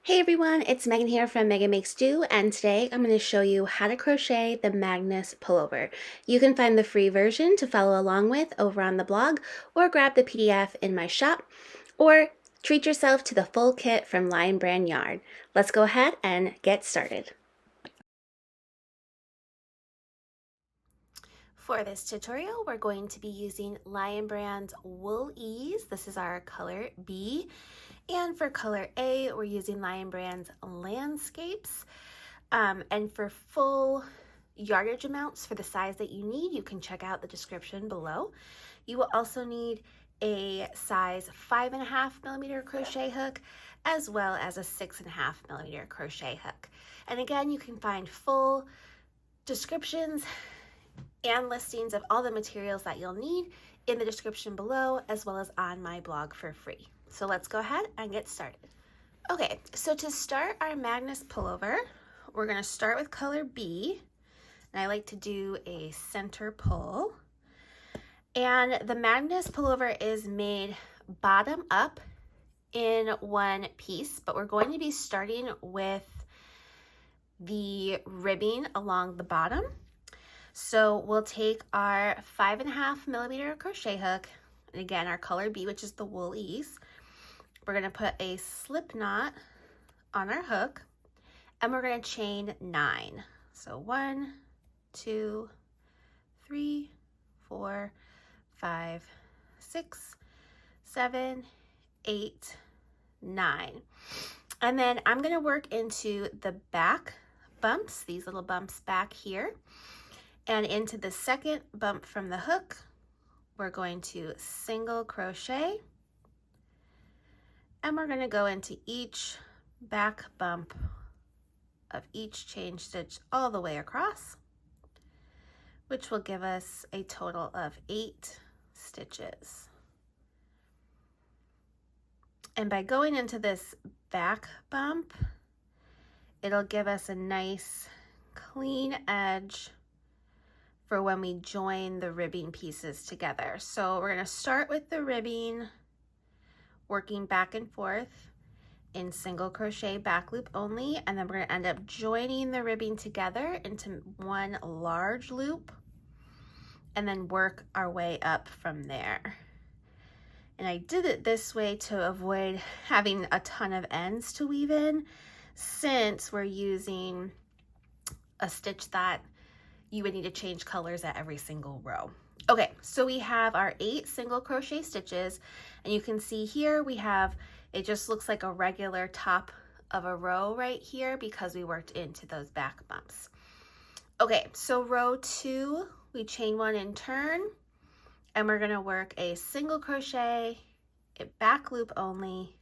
Hey everyone, it's Megan here from Megan Makes Do, and today I'm going to show you how to crochet the Magnus Pullover. You can find the free version to follow along with over on the blog, or grab the PDF in my shop, or treat yourself to the full kit from Lion Brand Yarn. Let's go ahead and get started. For this tutorial, we're going to be using Lion Brand's Wool Ease. This is our color B. And for color A, we're using Lion Brand's Landscapes. And for full yardage amounts for the size that you need, you can check out the description below. You will also need a size 5.5mm crochet hook, as well as a 6.5mm crochet hook. And again, you can find full descriptions and listings of all the materials that you'll need in the description below, as well as on my blog for free. So let's go ahead and get started. Okay, so to start our Magnus Pullover, we're going to start with color B, and I like to do a center pull. And the Magnus Pullover is made bottom up in one piece, but we're going to be starting with the ribbing along the bottom. So we'll take our 5.5mm crochet hook, and again our color B, which is the Wool Ease. We're going to put a slip knot on our hook, and we're going to chain 9. So 1, 2, 3, 4, 5, 6, 7, 8, 9. And then I'm going to work into the back bumps, these little bumps back here. And into the second bump from the hook, we're going to single crochet, and we're going to go into each back bump of each chain stitch all the way across, which will give us a total of 8 stitches. And by going into this back bump, it'll give us a nice clean edge for when we join the ribbing pieces together. So we're going to start with the ribbing, working back and forth in single crochet back loop only, and then we're going to end up joining the ribbing together into one large loop, and then work our way up from there. And I did it this way to avoid having a ton of ends to weave in, since we're using a stitch that you would need to change colors at every single row. Okay, so we have our 8 single crochet stitches, and you can see here we have, it just looks like a regular top of a row right here because we worked into those back bumps. Okay, so row 2, we chain 1 and turn, and we're going to work a single crochet, a back loop only,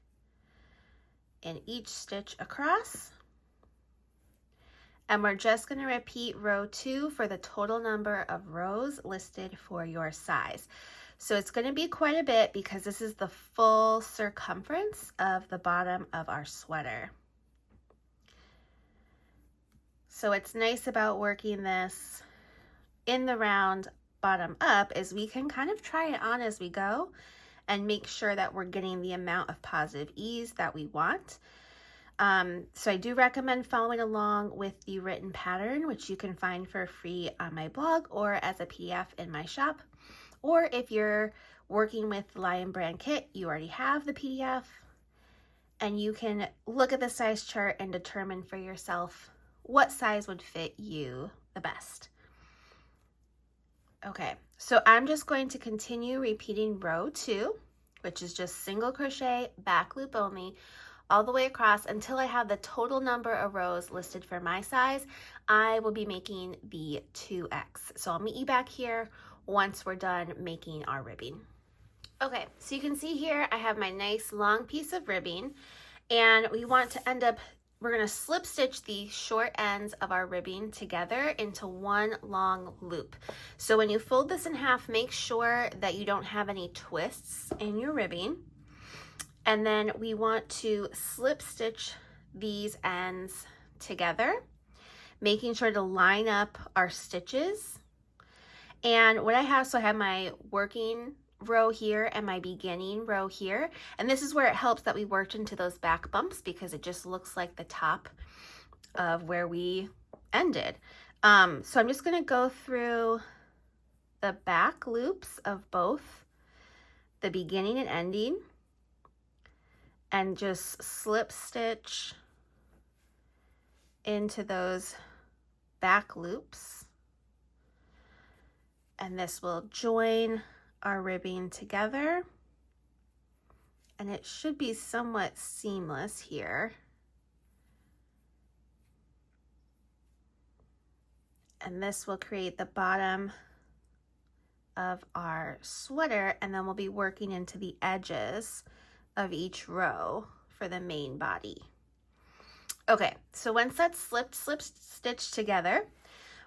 in each stitch across. And we're just going to repeat row 2 for the total number of rows listed for your size. So it's going to be quite a bit because this is the full circumference of the bottom of our sweater. So what's nice about working this in the round bottom up is we can kind of try it on as we go and make sure that we're getting the amount of positive ease that we want. So I do recommend following along with the written pattern, which you can find for free on my blog or as a PDF in my shop. Or if you're working with Lion Brand Kit, you already have the PDF, and you can look at the size chart and determine for yourself what size would fit you the best. Okay, so I'm just going to continue repeating row 2, which is just single crochet, back loop only, all the way across until I have the total number of rows listed for my size. I will be making the 2X. So I'll meet you back here once we're done making our ribbing. Okay, so you can see here I have my nice long piece of ribbing, and we want to end up, we're going to slip stitch the short ends of our ribbing together into one long loop. So when you fold this in half, make sure that you don't have any twists in your ribbing. And then we want to slip stitch these ends together, making sure to line up our stitches. And what I have, so I have my working row here and my beginning row here. And this is where it helps that we worked into those back bumps, because it just looks like the top of where we ended. So I'm just going to go through the back loops of both the beginning and ending and just slip stitch into those back loops. And this will join our ribbing together. And it should be somewhat seamless here. And this will create the bottom of our sweater, and then we'll be working into the edges of each row for the main body. Okay, so once that's slip stitched together,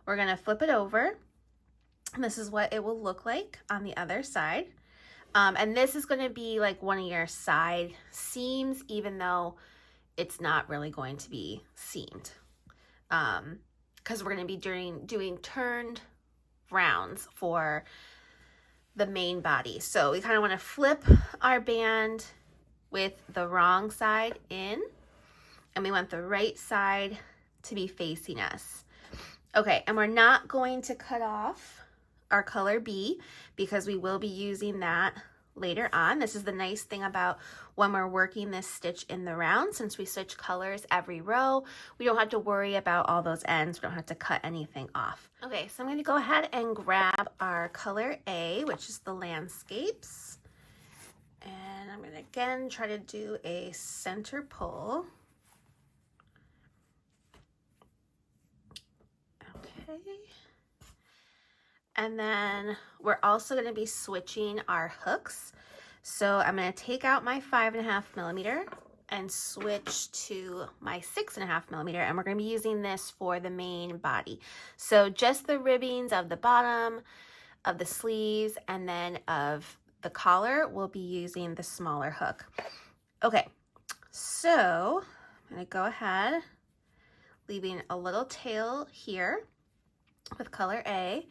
we're gonna flip it over. And this is what it will look like on the other side. And this is gonna be like one of your side seams, even though it's not really going to be seamed. Because we're going to be doing turned rounds for the main body. So we kind of want to flip our band with the wrong side in, and we want the right side to be facing us. Okay, and we're not going to cut off our color B because we will be using that later on. This is the nice thing about when we're working this stitch in the round. Since we switch colors every row, we don't have to worry about all those ends. We don't have to cut anything off. Okay, so I'm going to go ahead and grab our color A, which is the landscapes. And I'm going to again try to do a center pull. Okay. And then we're also going to be switching our hooks. So I'm going to take out my 5.5 millimeter and switch to my 6.5 millimeter, and we're going to be using this for the main body. So just the ribbings of the bottom, of the sleeves, and then of the collar, we'll be using the smaller hook. Okay, so I'm going to go ahead, leaving a little tail here with color A.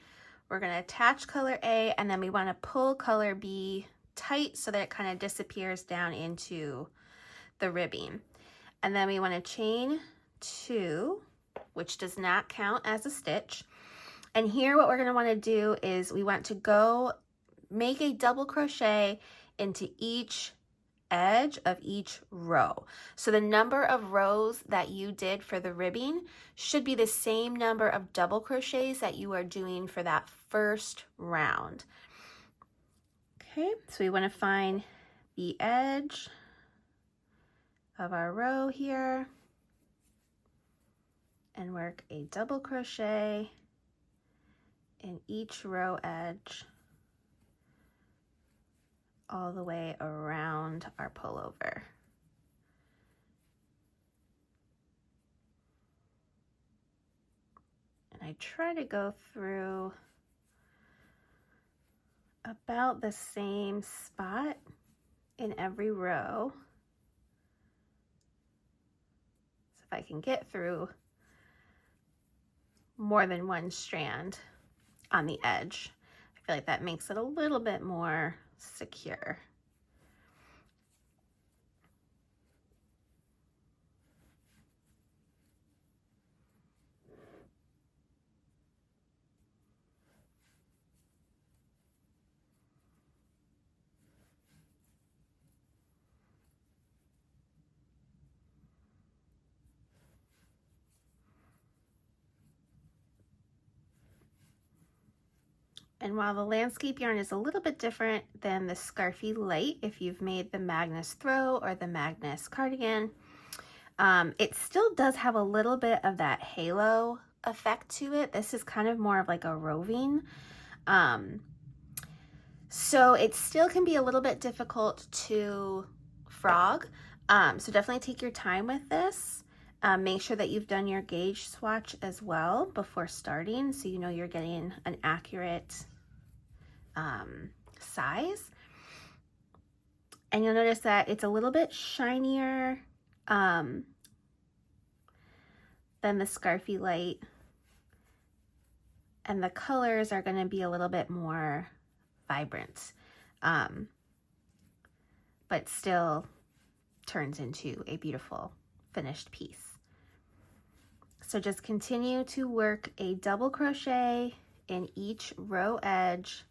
We're going to attach color A, and then we want to pull color B tight so that it kind of disappears down into the ribbing. And then we want to chain 2, which does not count as a stitch. And here what we're going to want to do is we want to go make a double crochet into each edge of each row. So the number of rows that you did for the ribbing should be the same number of double crochets that you are doing for that first round. Okay, so we want to find the edge of our row here and work a double crochet in each row edge all the way around our pullover. And I try to go through about the same spot in every row. So if I can get through more than one strand on the edge, I feel like that makes it a little bit more secure. And while the landscape yarn is a little bit different than the Scarfy Light, if you've made the Magnus Throw or the Magnus Cardigan, it still does have a little bit of that halo effect to it. This is kind of more of like a roving. So it still can be a little bit difficult to frog. So definitely take your time with this. Make sure that you've done your gauge swatch as well before starting, so you know you're getting an accurate size. And you'll notice that it's a little bit shinier than the Scarfy Light, and the colors are going to be a little bit more vibrant. but still turns into a beautiful finished piece. So just continue to work a double crochet in each row edge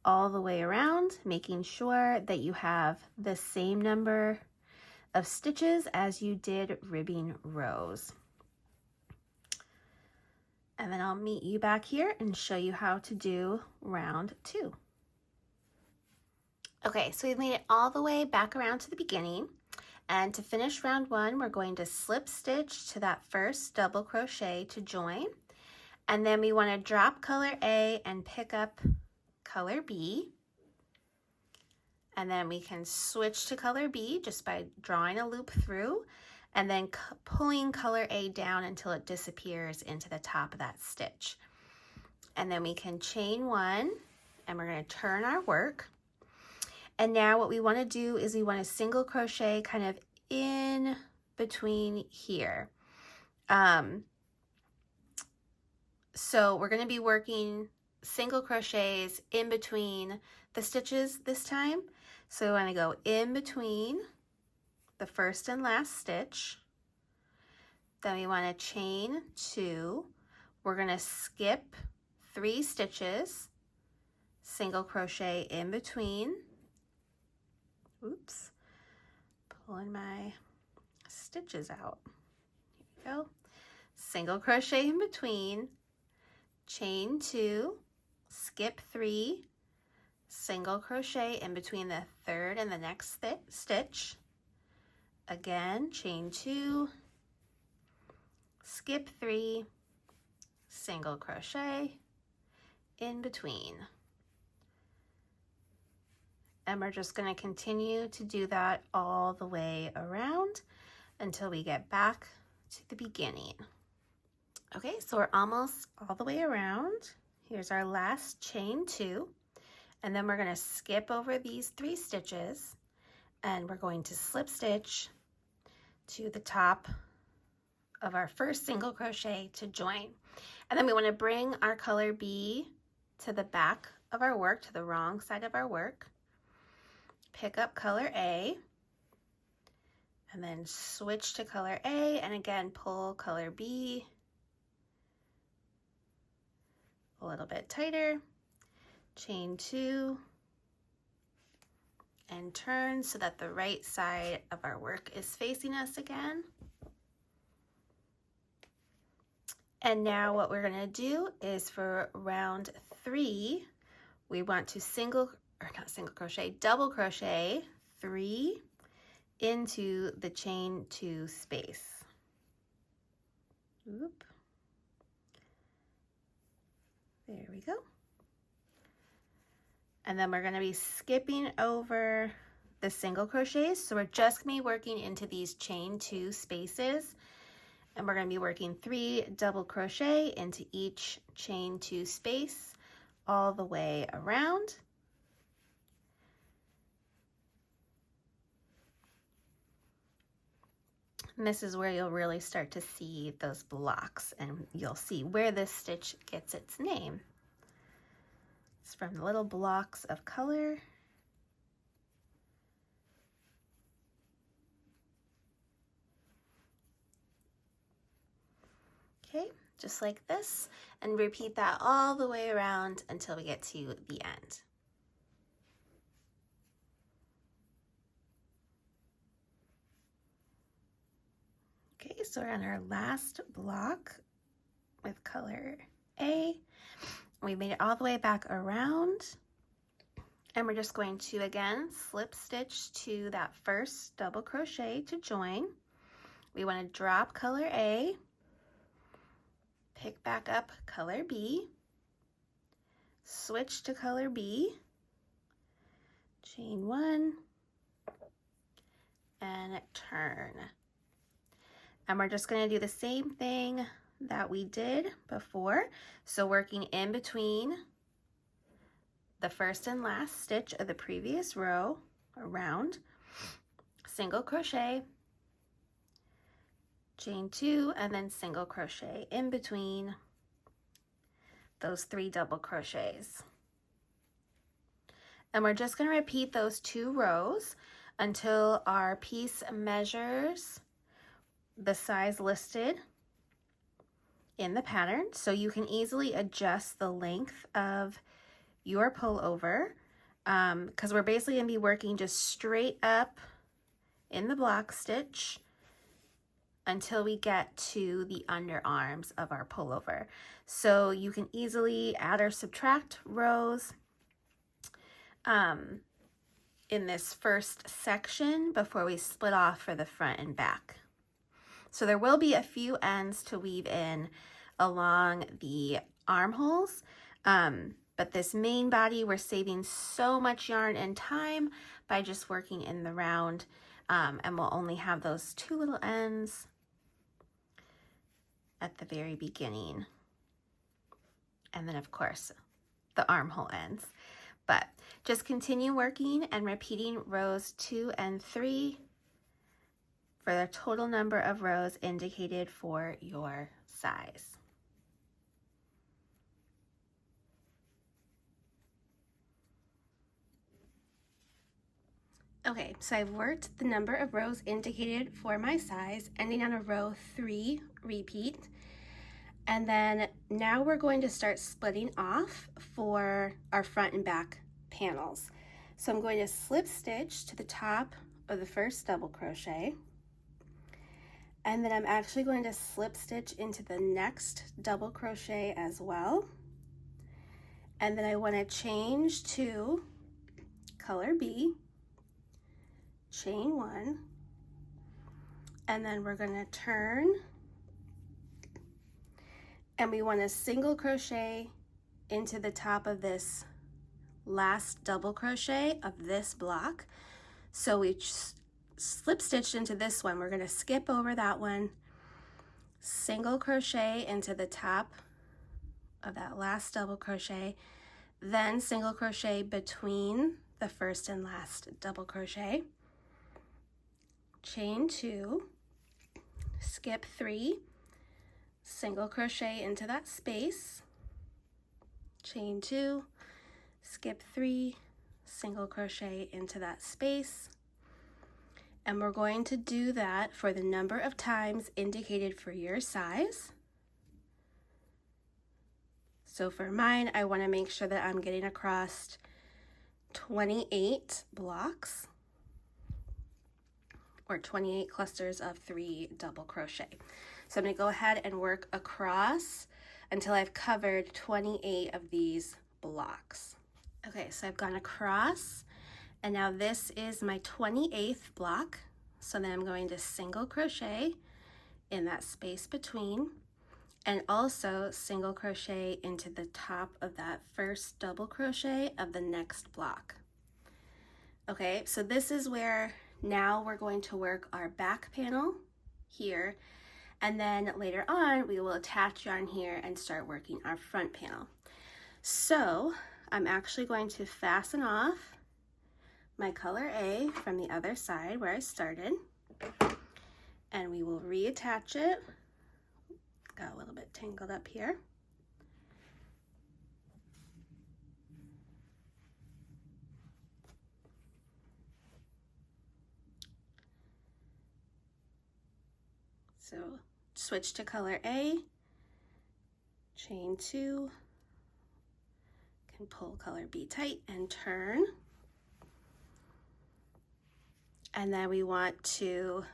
all the way around, making sure that you have the same number of stitches as you did ribbing rows. And then I'll meet you back here and show you how to do round 2. Okay, so we've made it all the way back around to the beginning. And to finish round 1, we're going to slip stitch to that first double crochet to join. And then we want to drop color A and pick up color B. And then we can switch to color B just by drawing a loop through and then pulling color A down until it disappears into the top of that stitch. And then we can chain 1 and we're going to turn our work. And now what we want to do is we want to single crochet kind of in between here. So we're going to be working single crochets in between the stitches this time. So we want to go in between the first and last stitch. Then we want to chain 2. We're going to skip 3 stitches, single crochet in between. Oops, pulling my stitches out. Here we go. Single crochet in between, chain 2, skip 3, single crochet in between the third and the next stitch. Again, chain 2, skip 3, single crochet in between. And we're just going to continue to do that all the way around until we get back to the beginning. Okay, so we're almost all the way around. Here's our last chain 2, and then we're going to skip over these 3 stitches and we're going to slip stitch to the top of our first single crochet to join. And then we want to bring our color B to the back of our work, to the wrong side of our work. Pick up color A and then switch to color A, and again pull color B a little bit tighter, chain 2 and turn so that the right side of our work is facing us again. And now what we're going to do is for round 3, we want to double crochet 3 into the chain 2 space. Oop. There we go. And then we're going to be skipping over the single crochets. So we're just going to be working into these chain 2 spaces. And we're going to be working 3 double crochet into each chain 2 space all the way around. And this is where you'll really start to see those blocks, and you'll see where this stitch gets its name. It's from the little blocks of color. Okay, just like this, and repeat that all the way around until we get to the end. Okay, so we're on our last block with color A. We made it all the way back around, and we're just going to again slip stitch to that first double crochet to join. We want to drop color A, pick back up color B, switch to color B, chain 1, and turn. And we're just going to do the same thing that we did before. So working in between the first and last stitch of the previous row around, single crochet, chain 2, and then single crochet in between those 3 double crochets. And we're just going to repeat those 2 rows until our piece measures the size listed in the pattern. So you can easily adjust the length of your pullover because we're basically going to be working just straight up in the block stitch until we get to the underarms of our pullover. So you can easily add or subtract rows in this first section before we split off for the front and back. So there will be a few ends to weave in along the armholes, but this main body, we're saving so much yarn and time by just working in the round, and we'll only have those 2 little ends at the very beginning. And then of course, the armhole ends. But just continue working and repeating rows 2 and 3 for the total number of rows indicated for your size. Okay, so I've worked the number of rows indicated for my size, ending on a row 3 repeat. And then now we're going to start splitting off for our front and back panels. So I'm going to slip stitch to the top of the first double crochet. And then I'm actually going to slip stitch into the next double crochet as well. And then I want to change to color B, chain 1, and then we're going to turn, and we want to single crochet into the top of this last double crochet of this block. So we slip stitched into this one. We're going to skip over that one, single crochet into the top of that last double crochet, then single crochet between the first and last double crochet, chain 2, skip 3, single crochet into that space, chain 2, skip 3, single crochet into that space. And we're going to do that for the number of times indicated for your size. So for mine, I want to make sure that I'm getting across 28 blocks or 28 clusters of 3 double crochet. So I'm going to go ahead and work across until I've covered 28 of these blocks. Okay, so I've gone across, and now this is my 28th block. So then I'm going to single crochet in that space between, and also single crochet into the top of that first double crochet of the next block. Okay, so this is where now we're going to work our back panel here, and then later on we will attach yarn here and start working our front panel. So I'm actually going to fasten off my color A from the other side where I started, and we will reattach it. Got a little bit tangled up here. So switch to color A, chain 2, can pull color B tight and turn. And then we want to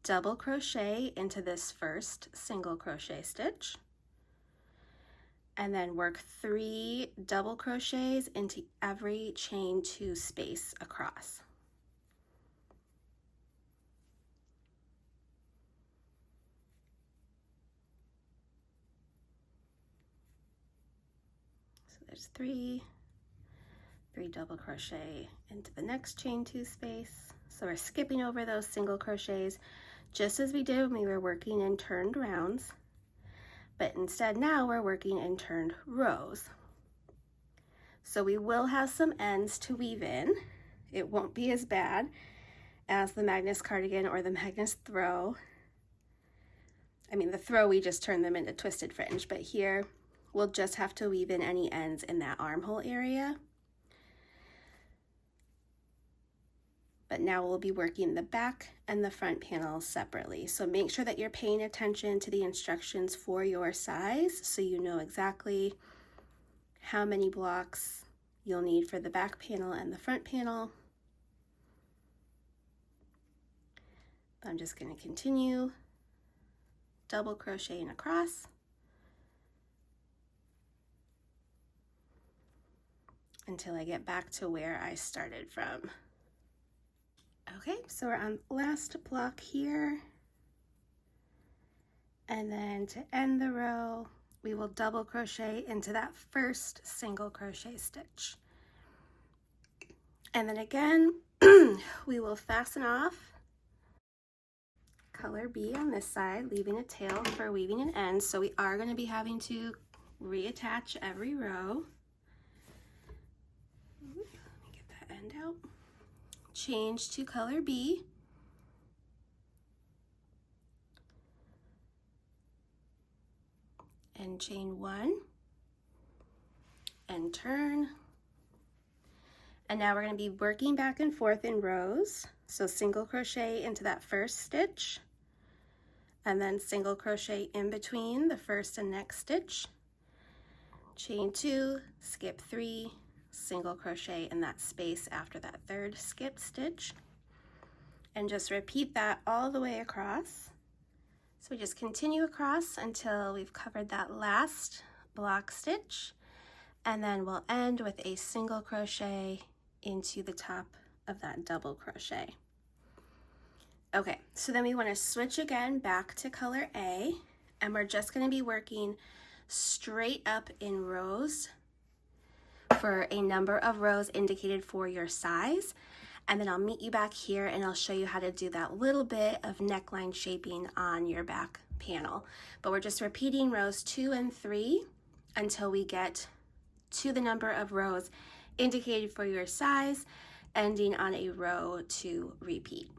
double crochet into this first single crochet stitch, and then work 3 double crochets into every chain 2 space across. So there's 3 double crochet into the next chain 2 space. So we're skipping over those single crochets just as we did when we were working in turned rounds, but instead now we're working in turned rows. So we will have some ends to weave in. It won't be as bad as the Magnus cardigan or the Magnus throw. I mean, the throw, we just turn them into twisted fringe, but here we'll just have to weave in any ends in that armhole area. but now we'll be working the back and the front panel separately. So make sure that you're paying attention to the instructions for your size so you know exactly how many blocks you'll need for the back panel and the front panel. I'm just going to continue double crocheting across until I get back to where I started from. Okay, so we're on the last block here. And then to end the row, we will double crochet into that first single crochet stitch. And then again, we will fasten off color B on this side, leaving a tail for weaving an end. So we are going to be having to reattach every row. Let me get that end out. Change to color B. And chain 1 and turn. And now we're going to be working back and forth in rows. So single crochet into that first stitch, and then single crochet in between the first and next stitch, chain 2, skip 3, single crochet in that space after that third skip stitch, and just repeat that all the way across. So we just continue across until we've covered that last block stitch, and then we'll end with a single crochet into the top of that double crochet. Okay, so then we want to switch again back to color A, and we're just going to be working straight up in rows for a number of rows indicated for your size. And then I'll meet you back here and I'll show you how to do that little bit of neckline shaping on your back panel. But we're just repeating rows 2 and 3 until we get to the number of rows indicated for your size, ending on a row to repeat.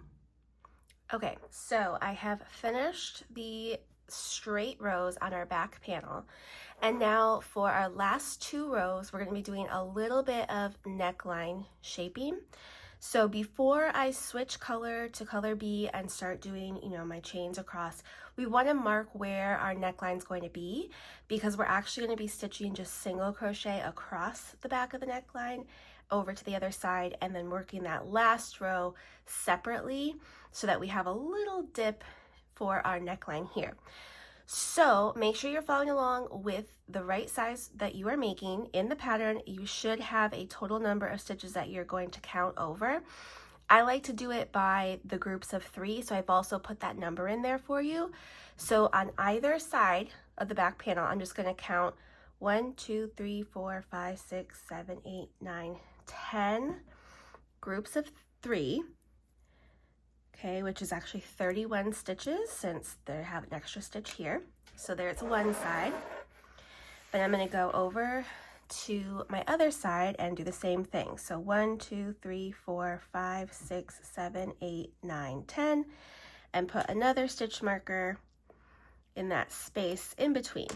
Okay, so I have finished the straight rows on our back panel. And now for our last 2 rows, we're going to be doing a little bit of neckline shaping. So before I switch color to color B and start doing, my chains across, we want to mark where our neckline is going to be, because we're actually going to be stitching just single crochet across the back of the neckline over to the other side, and then working that last row separately so that we have a little dip for our neckline here. So make sure you're following along with the right size that you are making. In the pattern, you should have a total number of stitches that you're going to count over. I like to do it by the groups of 3, so I've also put that number in there for you. So on either side of the back panel, I'm just going to count 1, 2, 3, 4, 5, 6, 7, 8, 9, 10 groups of 3. Okay, which is actually 31 stitches since they have an extra stitch here. So there's one side. But I'm going to go over to my other side and do the same thing. So 1, 2, 3, 4, 5, 6, 7, 8, 9, 10, and put another stitch marker in that space in between.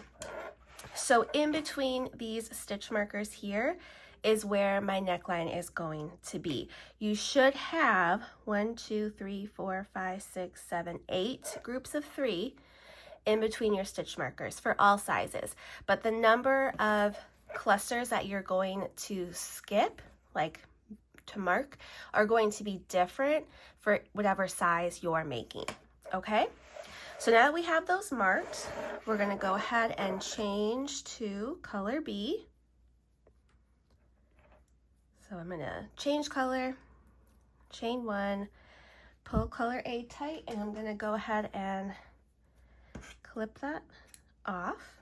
So in between these stitch markers here is where my neckline is going to be. You should have 1, 2, 3, 4, 5, 6, 7, 8 groups of 3 in between your stitch markers for all sizes. But the number of clusters that you're going to skip, like to mark, are going to be different for whatever size you're making, okay? So now that we have those marked, we're gonna go ahead and change to color B. So I'm gonna change color, chain 1, pull color A tight, and I'm gonna go ahead and clip that off.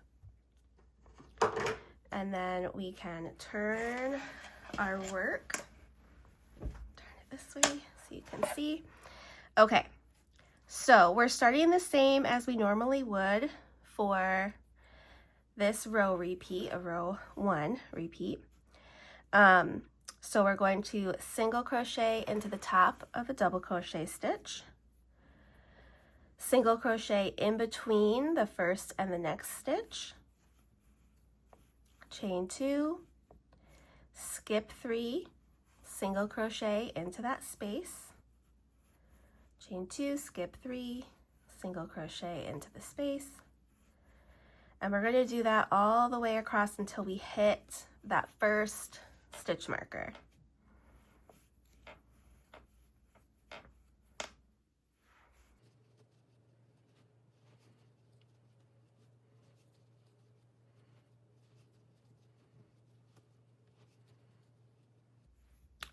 And then we can turn our work, turn it this way so you can see. Okay, so we're starting the same as we normally would for this row repeat, a row 1 repeat. So we're going to single crochet into the top of a double crochet stitch, single crochet in between the first and the next stitch, chain 2, skip 3, single crochet into that space, chain 2, skip 3, single crochet into the space. And we're going to do that all the way across until we hit that first stitch marker.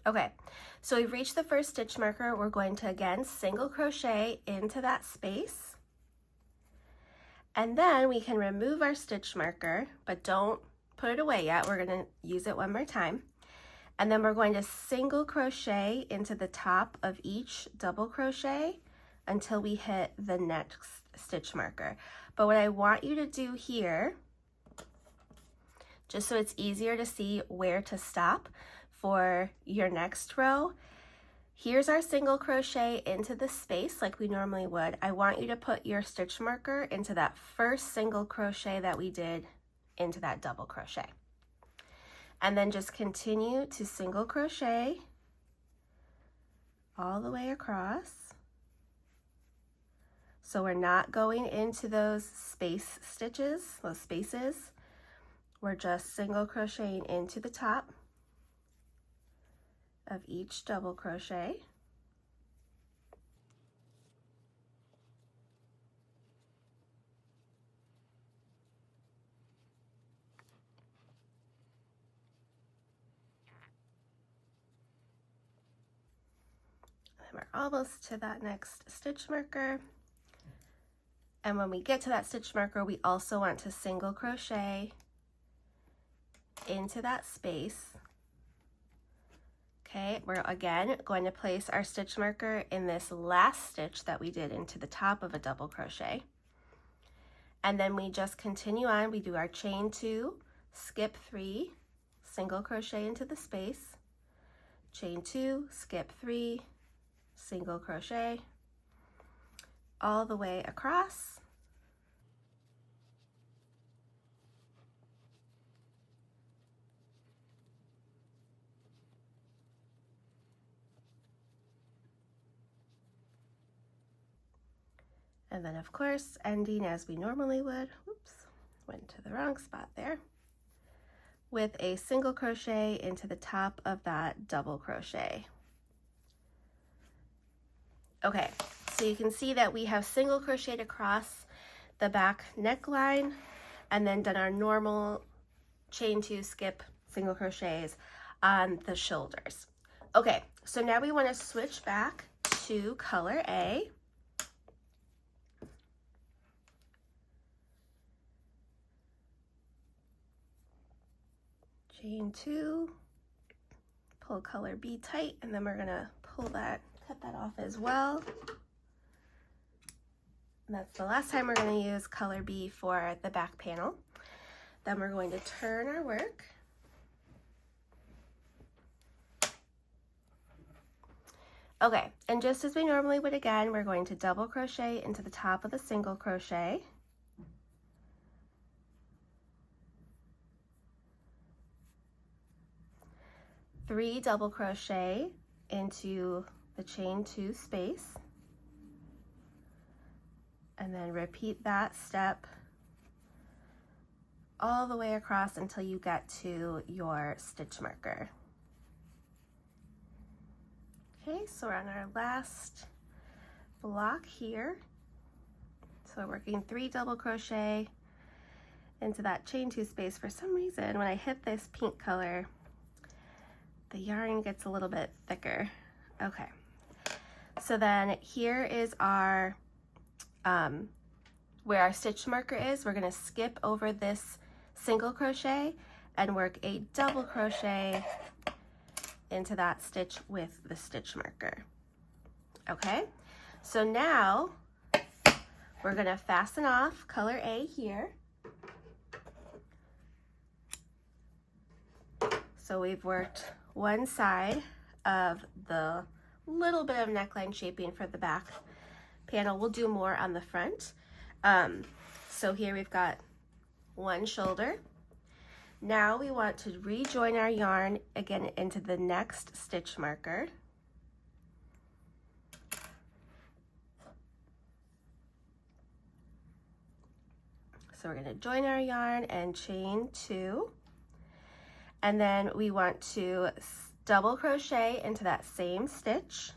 Okay, so we've reached the first stitch marker. We're going to again single crochet into that space. And then we can remove our stitch marker, but don't put it away yet. We're going to use it one more time. And then we're going to single crochet into the top of each double crochet until we hit the next stitch marker. But what I want you to do here, just so it's easier to see where to stop for your next row, here's our single crochet into the space like we normally would. I want you to put your stitch marker into that first single crochet that we did into that double crochet. And then just continue to single crochet all the way across. So we're not going into those space stitches, those spaces. We're just single crocheting into the top of each double crochet. And we're almost to that next stitch marker. And when we get to that stitch marker, we also want to single crochet into that space. Okay, we're again going to place our stitch marker in this last stitch that we did into the top of a double crochet. And then we just continue on. We do our chain 2, skip 3, single crochet into the space, chain 2, skip 3, single crochet, all the way across. And then of course, ending as we normally would, oops, went to the wrong spot there, with a single crochet into the top of that double crochet. Okay, so you can see that we have single crocheted across the back neckline and then done our normal chain 2, skip, single crochets on the shoulders. Okay, so now we want to switch back to color A. Chain 2, pull color B tight, and then we're gonna cut that off as well. And that's the last time we're gonna use color B for the back panel. Then we're going to turn our work. Okay, and just as we normally would again, we're going to double crochet into the top of the single crochet. Three double crochet into the chain 2 space, and then repeat that step all the way across until you get to your stitch marker. Okay, so we're on our last block here. So we're working 3 double crochet into that chain 2 space. For some reason, when I hit this pink color, the yarn gets a little bit thicker. Okay, so then here is our, where our stitch marker is. We're gonna skip over this single crochet and work a double crochet into that stitch with the stitch marker. Okay, so now we're gonna fasten off color A here. So we've worked one side of the little bit of neckline shaping for the back panel. We'll do more on the front. So here we've got one shoulder. Now we want to rejoin our yarn again into the next stitch marker. So we're going to join our yarn and chain 2, and then we want to double crochet into that same stitch,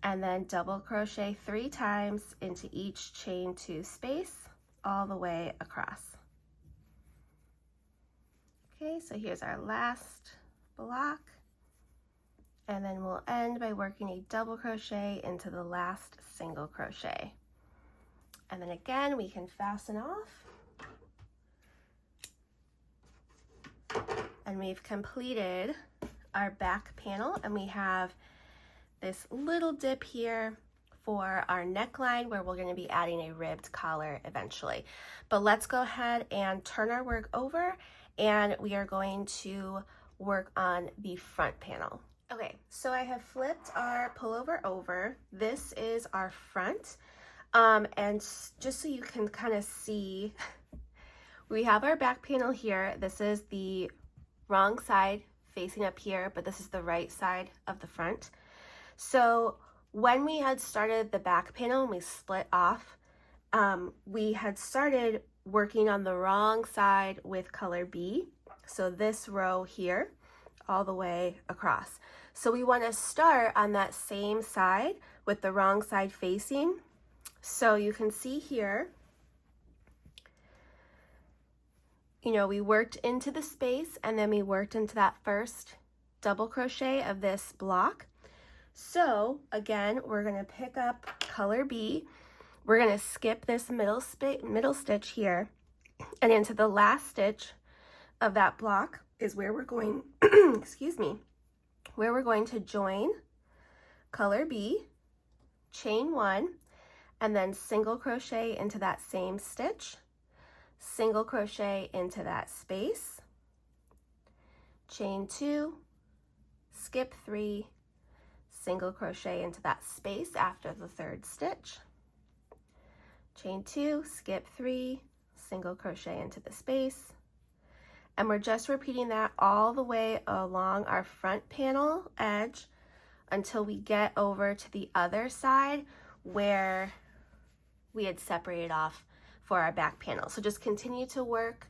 and then double crochet 3 times into each chain 2 space all the way across. Okay, so here's our last block, and then we'll end by working a double crochet into the last single crochet. And then again, we can fasten off. And we've completed our back panel, and we have this little dip here for our neckline where we're going to be adding a ribbed collar eventually. But let's go ahead and turn our work over, and we are going to work on the front panel. Okay, so I have flipped our pullover over. This is our front. And just so you can kind of see, we have our back panel here. This is the wrong side facing up here, but this is the right side of the front. So when we had started the back panel and we split off, we had started working on the wrong side with color B. So this row here, all the way across. So we want to start on that same side with the wrong side facing. So you can see here, you know, we worked into the space and then we worked into that first double crochet of this block. So again, we're going to pick up color B. We're going to skip this middle stitch here, and into the last stitch of that block is where we're going, excuse me, where we're going to join color B, chain 1, and then single crochet into that same stitch, single crochet into that space, chain 2, skip 3, single crochet into that space after the 3rd stitch, chain 2, skip 3, single crochet into the space, and we're just repeating that all the way along our front panel edge until we get over to the other side where we had separated off for our back panel. So just continue to work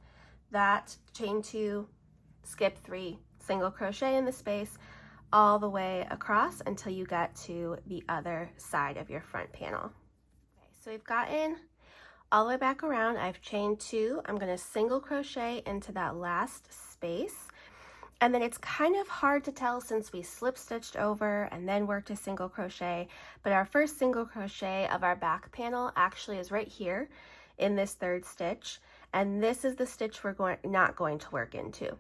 that chain 2, skip 3, single crochet in the space all the way across until you get to the other side of your front panel. Okay, so we've gotten all the way back around. I've chained 2. I'm going to single crochet into that last space. And then it's kind of hard to tell since we slip stitched over and then worked a single crochet, but our first single crochet of our back panel actually is right here in this 3rd stitch, and this is the stitch we're not going to work into.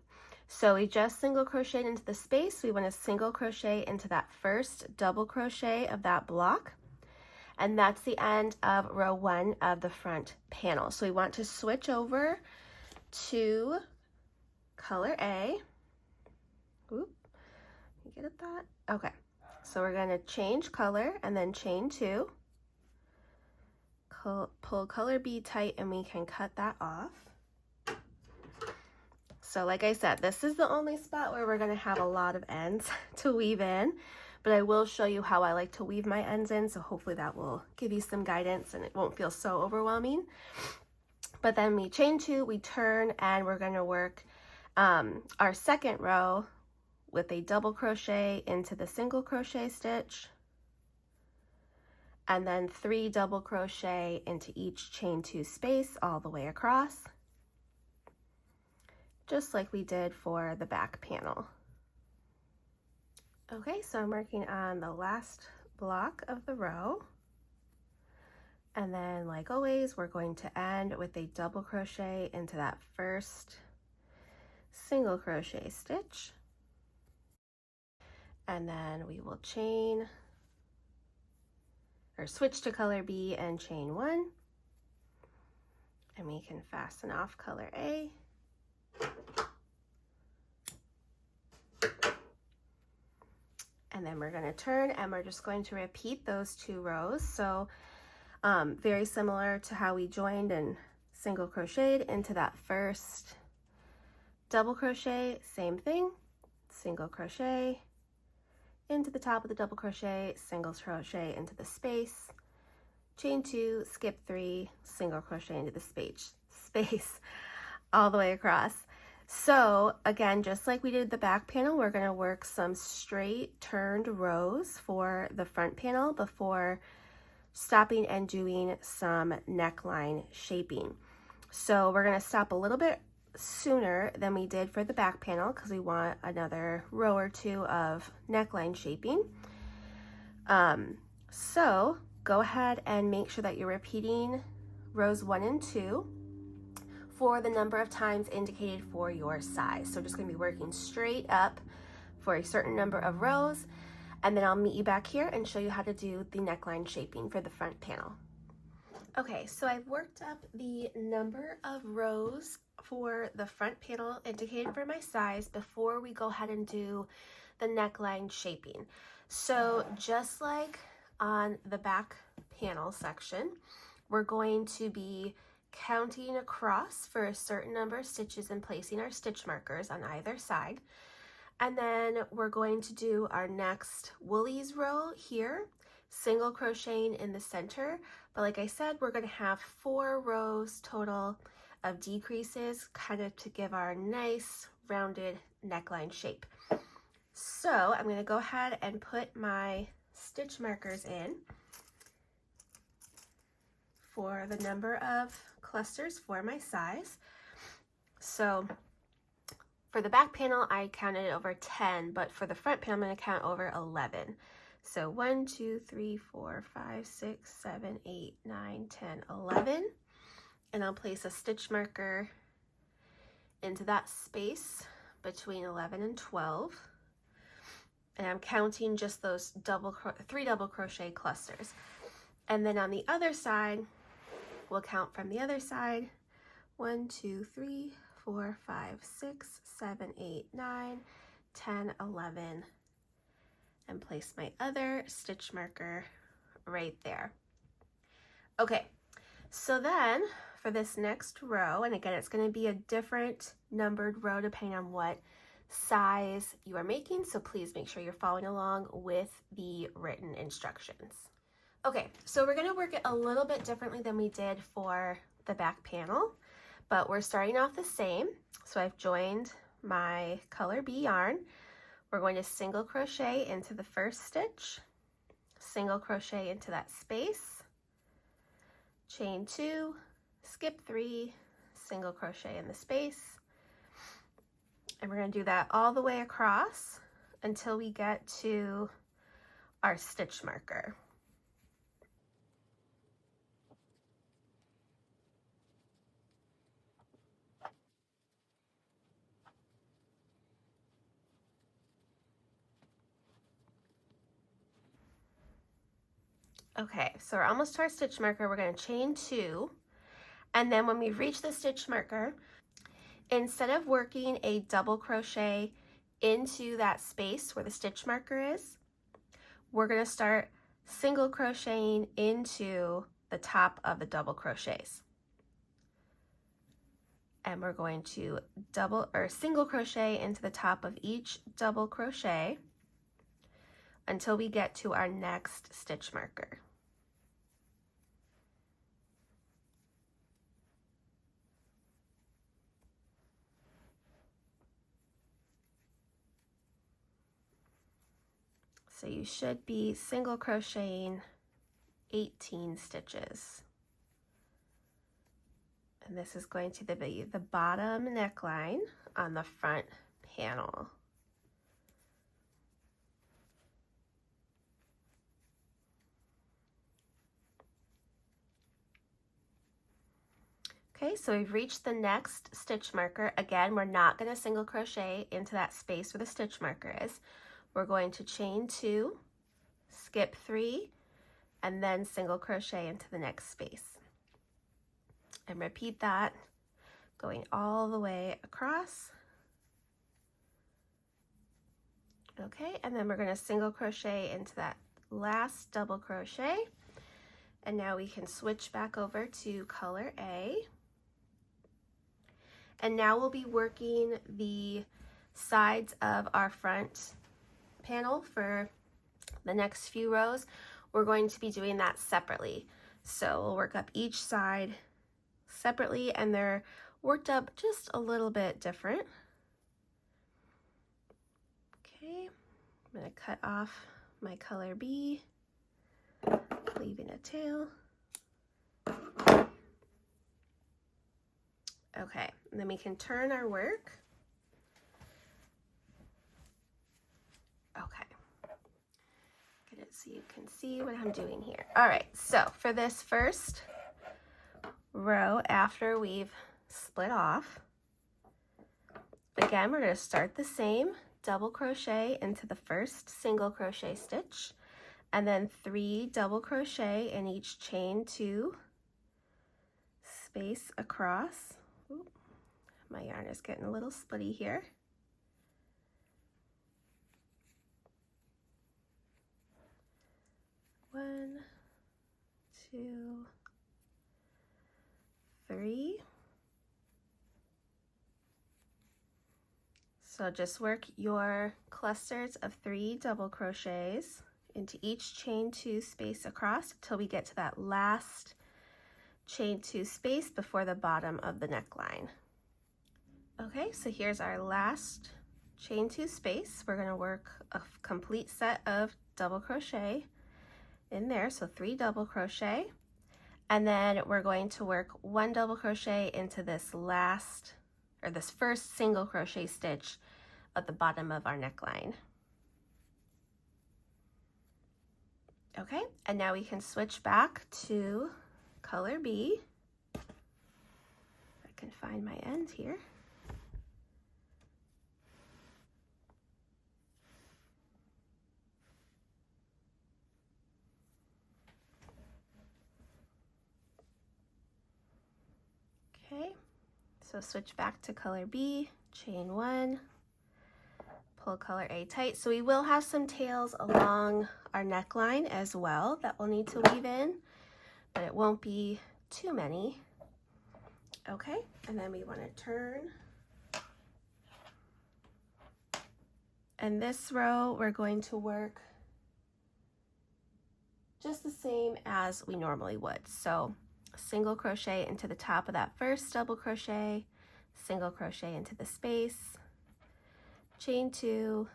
So we just single crocheted into the space. We want to single crochet into that first double crochet of that block, and that's the end of row 1 of the front panel. So we want to switch over to color A. Oop, you get at that? Okay, so we're going to change color and then chain 2, pull color B tight, and we can cut that off. So like I said, this is the only spot where we're going to have a lot of ends to weave in, but I will show you how I like to weave my ends in, so hopefully that will give you some guidance and it won't feel so overwhelming. But then we chain 2, we turn, and we're going to work our second row with a double crochet into the single crochet stitch, and then 3 double crochet into each chain 2 space all the way across, just like we did for the back panel. Okay, so I'm working on the last block of the row, and then like always we're going to end with a double crochet into that first single crochet stitch, and then we will chain or switch to color B and chain 1, and we can fasten off color A. And then we're going to turn, and we're just going to repeat those 2 rows. So very similar to how we joined and single crocheted into that first double crochet, same thing, single crochet into the top of the double crochet, single crochet into the space, chain 2, skip 3, single crochet into the space all the way across. So again, just like we did the back panel, we're going to work some straight turned rows for the front panel before stopping and doing some neckline shaping. So we're going to stop a little bit sooner than we did for the back panel because we want another row or two of neckline shaping. So go ahead and make sure that you're repeating rows 1 and 2 for the number of times indicated for your size. So just going to be working straight up for a certain number of rows, and then I'll meet you back here and show you how to do the neckline shaping for the front panel. Okay, so I've worked up the number of rows for the front panel indicated for my size before we go ahead and do the neckline shaping. So just like on the back panel section, we're going to be counting across for a certain number of stitches and placing our stitch markers on either side. And then we're going to do our next woolies row here, single crocheting in the center. But like I said, we're going to have 4 rows total of decreases, kind of to give our nice rounded neckline shape. So I'm going to go ahead and put my stitch markers in for the number of clusters for my size. So for the back panel, I counted over 10, but for the front panel, I'm going to count over 11. So 1, 2, 3, 4, 5, 6, 7, 8, 9, 10, 11. And I'll place a stitch marker into that space between 11 and 12. And I'm counting just those 3 double crochet clusters. And then on the other side, we'll count from the other side. 1, 2, 3, 4, 5, 6, 7, 8, 9, 10, 11. And place my other stitch marker right there. Okay, so then for this next row, and again, it's going to be a different numbered row depending on what size you are making, so please make sure you're following along with the written instructions. Okay, so we're going to work it a little bit differently than we did for the back panel, but we're starting off the same. So I've joined my color B yarn. We're going to single crochet into the first stitch, single crochet into that space, chain 2, skip 3, single crochet in the space, and we're going to do that all the way across until we get to our stitch marker. Okay, so we're almost to our stitch marker. We're going to chain 2, and then when we reach the stitch marker, instead of working a double crochet into that space where the stitch marker is, we're going to start single crocheting into the top of the double crochets. And we're going to single crochet into the top of each double crochet until we get to our next stitch marker. So you should be single crocheting 18 stitches. And this is going to be the bottom neckline on the front panel. Okay, so we've reached the next stitch marker. Again, we're not going to single crochet into that space where the stitch marker is. We're going to chain 2, skip 3, and then single crochet into the next space. And repeat that, going all the way across. Okay, and then we're going to single crochet into that last double crochet. And now we can switch back over to color A. And now we'll be working the sides of our front panel for the next few rows. We're going to be doing that separately. So we'll work up each side separately, and they're worked up just a little bit different. Okay, I'm going to cut off my color B, leaving a tail. Okay, and then we can turn our work. Okay, get it so you can see what I'm doing here. All right, so for this first row after we've split off, again, we're going to start the same, double crochet into the first single crochet stitch, and then 3 double crochet in each chain 2 space across. Ooh, my yarn is getting a little splitty here. One, 2, 3. So just work your clusters of 3 double crochets into each chain 2 space across until we get to that last chain 2 space before the bottom of the neckline. Okay, so here's our last chain 2 space. We're going to work a complete set of double crochet in there, so 3 double crochet, and then we're going to work 1 double crochet into this last, or this first single crochet stitch at the bottom of our neckline. Okay, and now we can switch back to color B. If I can find my end here. Okay, so switch back to color B, chain 1, pull color A tight. So we will have some tails along our neckline as well that we'll need to weave in, but it won't be too many. Okay, and then we want to turn. And this row, we're going to work just the same as we normally would. So single crochet into the top of that first double crochet, single crochet into the space, chain 2,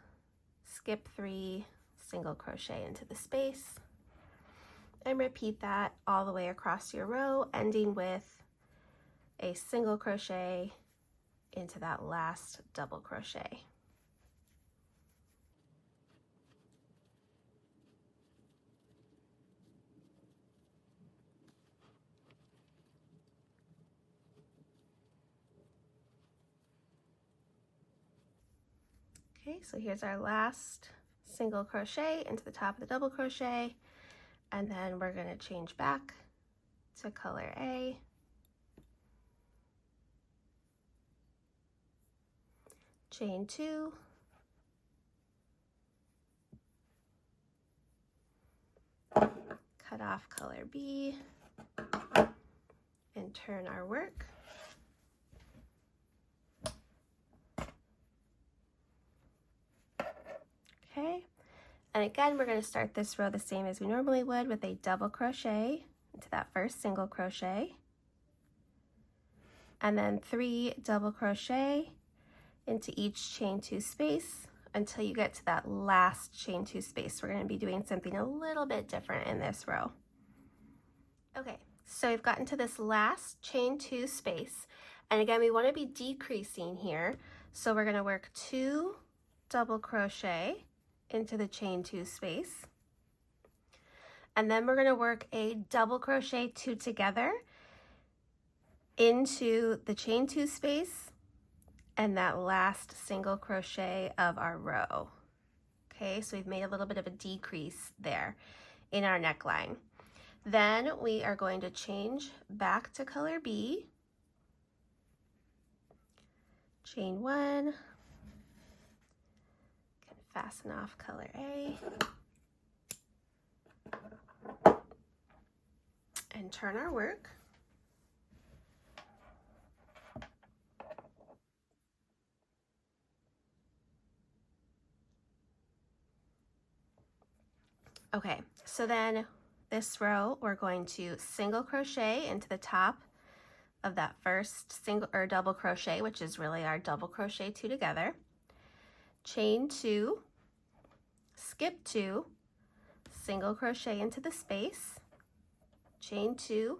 skip 3, single crochet into the space, and repeat that all the way across your row, ending with a single crochet into that last double crochet. Okay, so here's our last single crochet into the top of the double crochet, and then we're going to change back to color A. Chain 2, cut off color B, and turn our work. Okay, and again, we're going to start this row the same as we normally would with a double crochet into that first single crochet, and then 3 double crochet into each chain 2 space until you get to that last chain 2 space. We're going to be doing something a little bit different in this row. Okay, so we've gotten to this last chain 2 space, and again, we want to be decreasing here, so we're going to work 2 double crochet into the chain 2 space, and then we're going to work a double crochet 2 together into the chain 2 space and that last single crochet of our row. Okay, so we've made a little bit of a decrease there in our neckline. Then we are going to change back to color B, chain 1, can fasten off color A, and turn our work. Okay, so then this row, we're going to single crochet into the top of that first single or double crochet, which is really our double crochet 2 together, chain 2, skip 2, single crochet into the space, chain 2,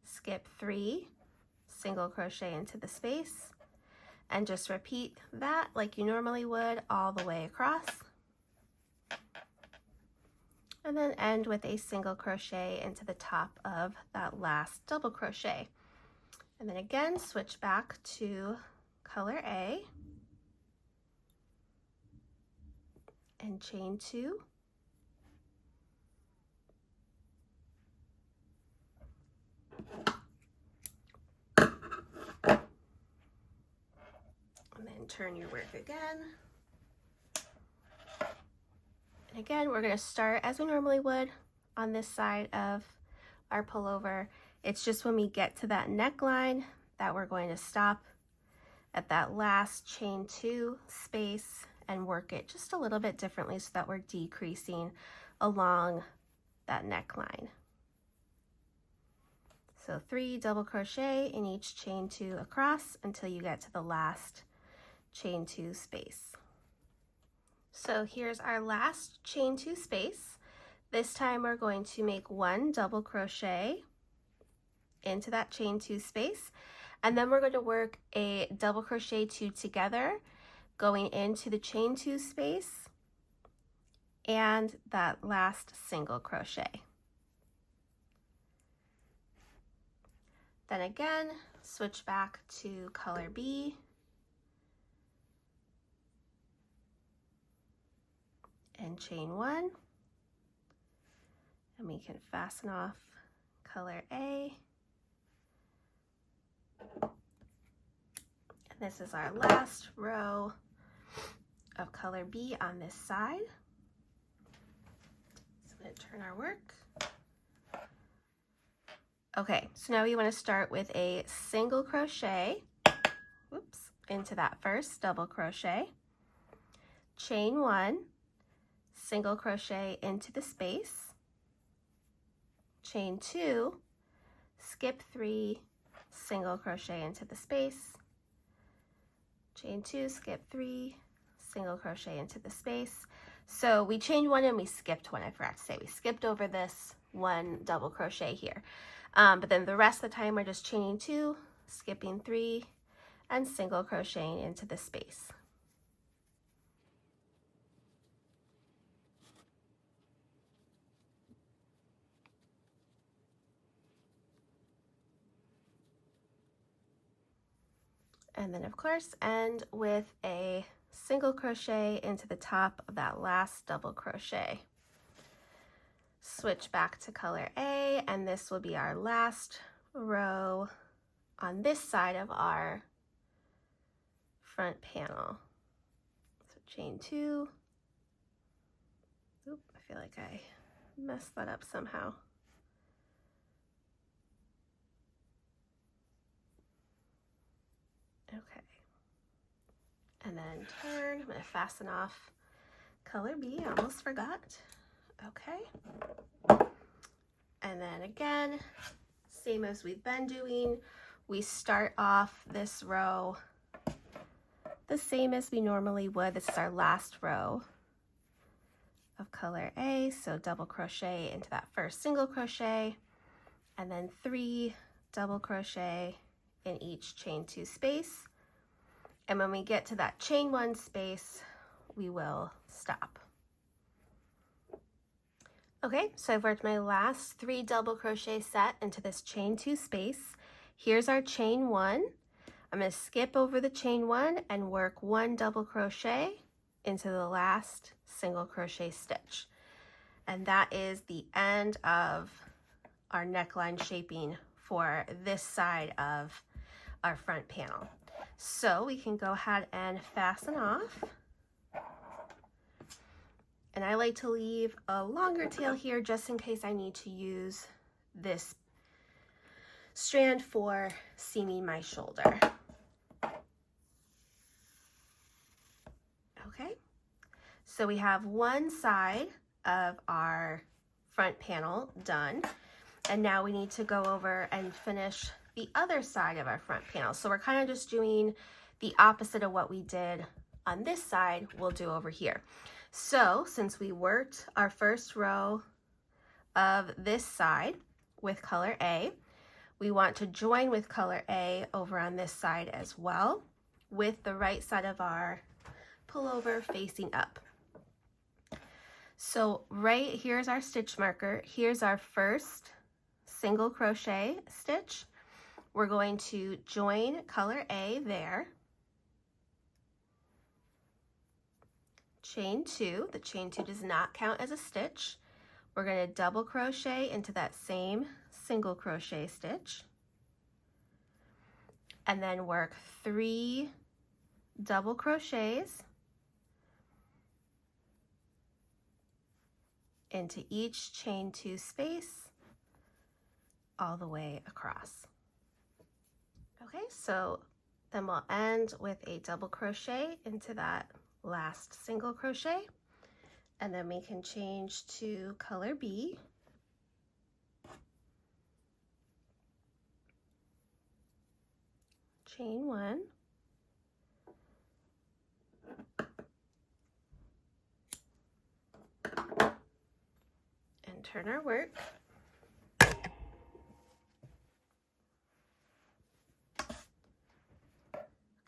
skip 3, single crochet into the space, and just repeat that like you normally would all the way across. And then end with a single crochet into the top of that last double crochet. And then again, switch back to color A and chain 2. And then turn your work again. And again, we're going to start as we normally would on this side of our pullover. It's just when we get to that neckline that we're going to stop at that last chain 2 space and work it just a little bit differently so that we're decreasing along that neckline. So 3 double crochet in each chain 2 across until you get to the last chain 2 space. So here's our last chain 2 space. This time we're going to make 1 double crochet into that chain 2 space, and then we're going to work a double crochet 2 together going into the chain 2 space and that last single crochet. Then again, switch back to color B and chain 1, and we can fasten off color A. And this is our last row of color B on this side. So I'm going to turn our work. Okay, so now we want to start with a single crochet, into that first double crochet, chain 1, single crochet into the space, chain 2, skip 3, single crochet into the space, chain 2, skip 3, single crochet into the space. So we chained 1 and we skipped 1. I forgot to say we skipped over this 1 double crochet here. But then the rest of the time we're just chaining 2, skipping 3, and single crocheting into the space. And then of course end with a single crochet into the top of that last double crochet. Switch back to color A, and this will be our last row on this side of our front panel. So chain 2. Oop, I feel like I messed that up somehow. Okay. And then turn. I'm going to fasten off color B. I almost forgot. Okay. And then again, same as we've been doing, we start off this row the same as we normally would. This is our last row of color A. So double crochet into that first single crochet, and then 3 double crochet in each chain 2 space. And when we get to that chain 1 space, we will stop. Okay, so I've worked my last 3 double crochet set into this chain 2 space. Here's our chain 1. I'm going to skip over the chain 1 and work 1 double crochet into the last single crochet stitch. And that is the end of our neckline shaping for this side of our front panel. So we can go ahead and fasten off. And I like to leave a longer tail here just in case I need to use this strand for seaming my shoulder. Okay, so we have one side of our front panel done. And now we need to go over and finish the other side of our front panel. So we're kind of just doing the opposite of what we did on this side, we'll do over here. So since we worked our first row of this side with color A, we want to join with color A over on this side as well, with the right side of our pullover facing up. So right here's our stitch marker. Here's our first single crochet stitch. We're going to join color A there. Chain 2. The chain 2 does not count as a stitch. We're going to double crochet into that same single crochet stitch, and then work 3 double crochets into each chain 2 space all the way across. Okay, so then we'll end with a double crochet into that last single crochet, and then we can change to color B. Chain 1. And turn our work.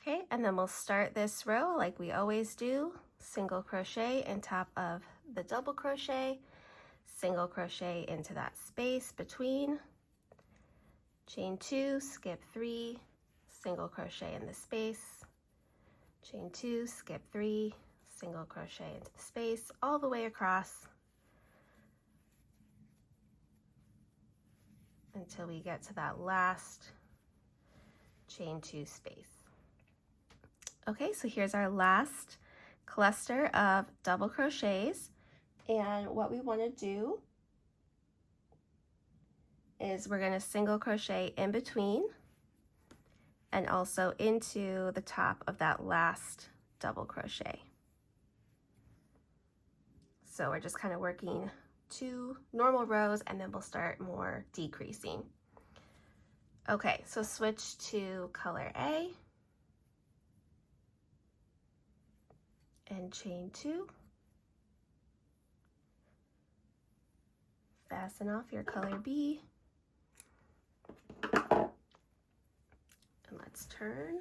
Okay, and then we'll start this row like we always do. Single crochet in top of the double crochet, single crochet into that space between, chain 2, skip 3, single crochet in the space, chain 2, skip 3, single crochet into the space all the way across until we get to that last chain 2 space. Okay, so here's our last cluster of double crochets, and what we want to do is we're going to single crochet in between and also into the top of that last double crochet. So we're just kind of working 2 normal rows, and then we'll start more decreasing. Okay, so switch to color A and chain 2. Fasten off your color B, and let's turn.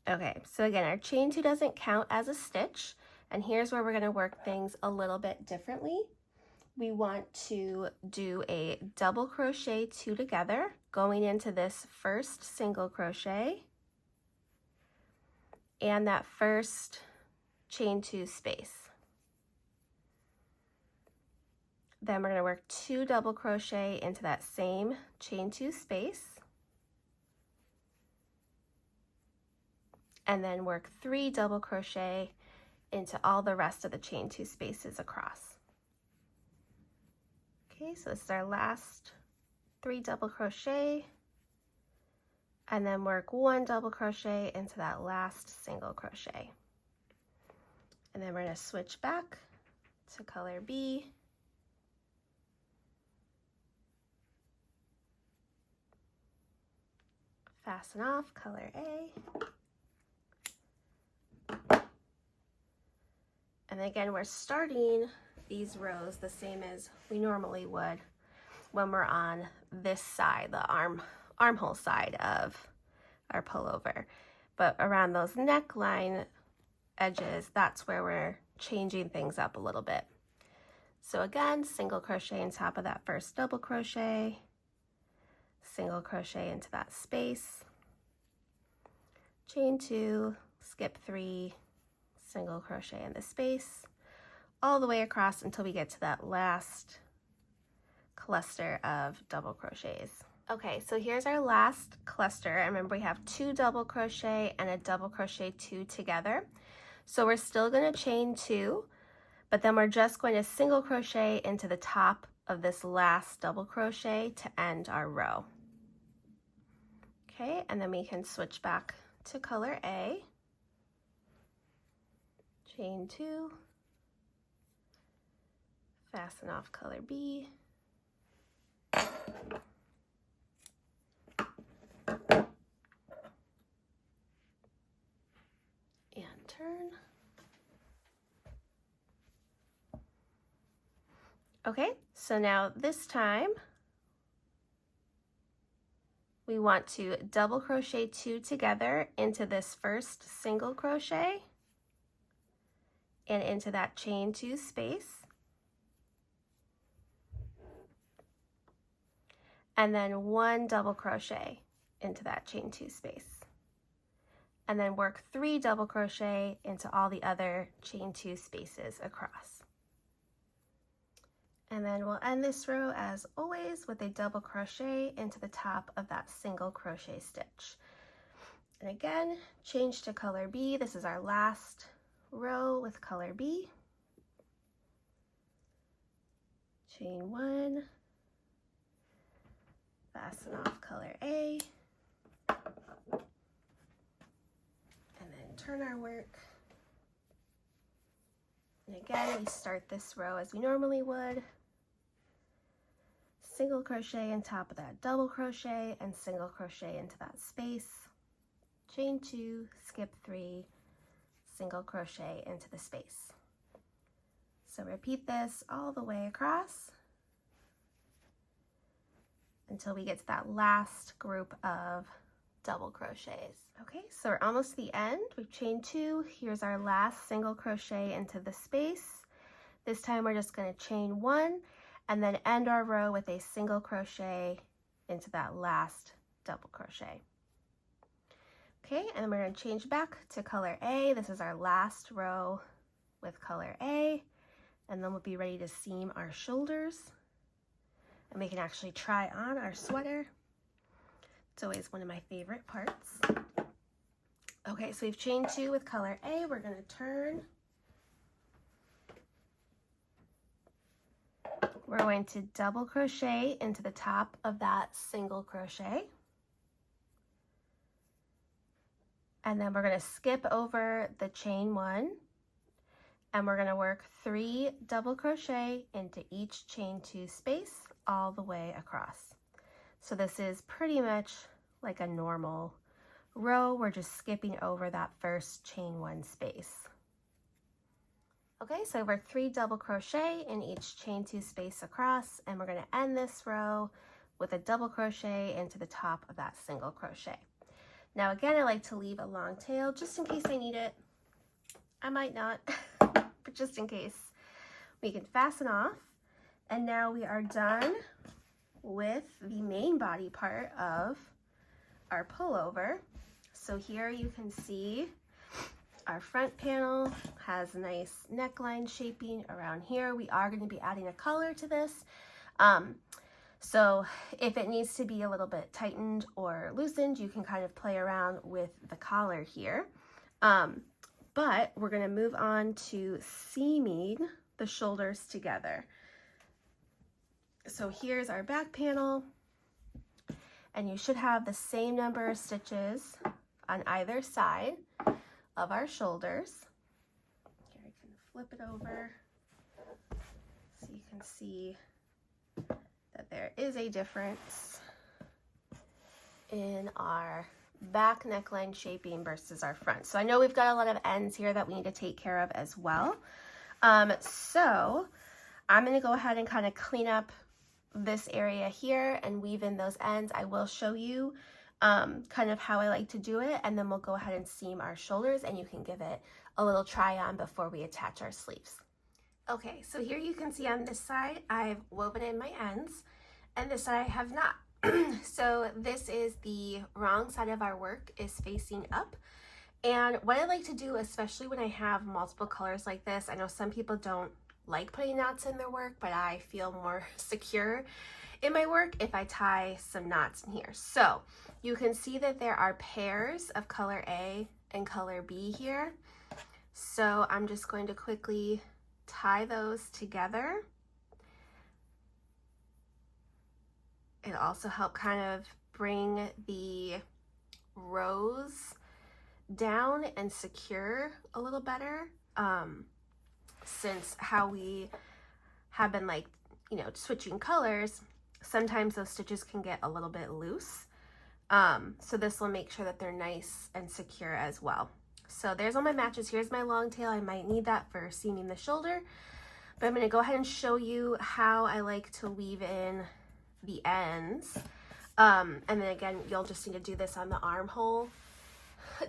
Okay, so again, our chain 2 doesn't count as a stitch, and here's where we're going to work things a little bit differently. We want to do a double crochet 2 together going into this first single crochet and that first chain 2 space. Then we're going to work 2 double crochet into that same chain 2 space, and then work 3 double crochet into all the rest of the chain 2 spaces across. Okay, so this is our last 3 double crochet, and then work 1 double crochet into that last single crochet. And then we're going to switch back to color B. Fasten off color A. And again, we're starting these rows the same as we normally would when we're on this side, the armhole side of our pullover. But around those neckline edges, that's where we're changing things up a little bit. So again, single crochet on top of that first double crochet, single crochet into that space, chain 2, skip 3, single crochet in the space, all the way across until we get to that last cluster of double crochets. Okay, so here's our last cluster. Remember, we have 2 double crochet and a double crochet 2 together. So we're still going to chain 2, but then we're just going to single crochet into the top of this last double crochet to end our row. Okay, and then we can switch back to color A, chain 2, fasten off color B, and turn. Okay, so now this time we want to double crochet 2 together into this first single crochet and into that chain 2 space. And then 1 double crochet into that chain 2 space. And then work 3 double crochet into all the other chain 2 spaces across. And then we'll end this row as always with a double crochet into the top of that single crochet stitch. And again, change to color B. This is our last row with color B. Chain 1, fasten off color A, and then turn our work. And again, we start this row as we normally would. Single crochet on top of that double crochet and single crochet into that space. Chain 2, skip 3, single crochet into the space. So repeat this all the way across until we get to that last group of double crochets. Okay, so we're almost to the end. We've chained 2. Here's our last single crochet into the space. This time we're just going to chain 1 and then end our row with a single crochet into that last double crochet. Okay, and then we're going to change back to color A. This is our last row with color A, and then we'll be ready to seam our shoulders, and we can actually try on our sweater. It's always one of my favorite parts. Okay, so we've chained 2 with color A. We're going to turn. We're going to double crochet into the top of that single crochet. And then we're going to skip over the chain 1, and we're going to work 3 double crochet into each chain 2 space all the way across. So this is pretty much like a normal row. We're just skipping over that first chain 1 space. Okay, so we're 3 double crochet in each chain 2 space across, and we're going to end this row with a double crochet into the top of that single crochet. Now again, I like to leave a long tail just in case I need it. I might not, but just in case. We can fasten off, and now we are done with the main body part of our pullover. So here you can see our front panel has nice neckline shaping around here. We are going to be adding a collar to this. So if it needs to be a little bit tightened or loosened, you can kind of play around with the collar here. But we're going to move on to seaming the shoulders together. So here's our back panel, and you should have the same number of stitches on either side of our shoulders. Here, I can flip it over so you can see that there is a difference in our back neckline shaping versus our front. So I know we've got a lot of ends here that we need to take care of as well. So I'm going to go ahead and kind of clean up this area here and weave in those ends. I will show you kind of how I like to do it, and then we'll go ahead and seam our shoulders, and you can give it a little try on before we attach our sleeves. Okay, so here you can see on this side I've woven in my ends, and this side I have not. So this is the wrong side of our work, is facing up. And what I like to do, especially when I have multiple colors like this, I know some people don't like putting knots in their work, but I feel more secure in my work if I tie some knots in here. So you can see that there are pairs of color A and color B here. So I'm just going to quickly tie those together. It'll also help kind of bring the rows down and secure a little better, since how we have been like, you know, switching colors, sometimes those stitches can get a little bit loose. So this will make sure that they're nice and secure as well. So there's all my matches. Here's my long tail. I might need that for seaming the shoulder, but I'm going to go ahead and show you how I like to weave in the ends. And then again, you'll just need to do this on the armhole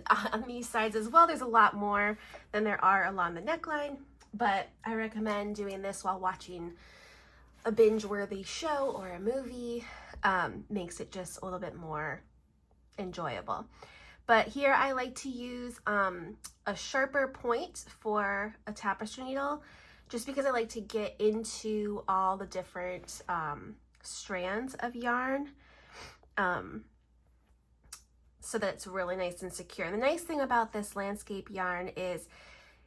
on these sides as well. There's a lot more than there are along the neckline, but I recommend doing this while watching a binge-worthy show or a movie. Makes it just a little bit more enjoyable. But here I like to use a sharper point for a tapestry needle, just because I like to get into all the different strands of yarn, so that it's really nice and secure. And the nice thing about this landscape yarn is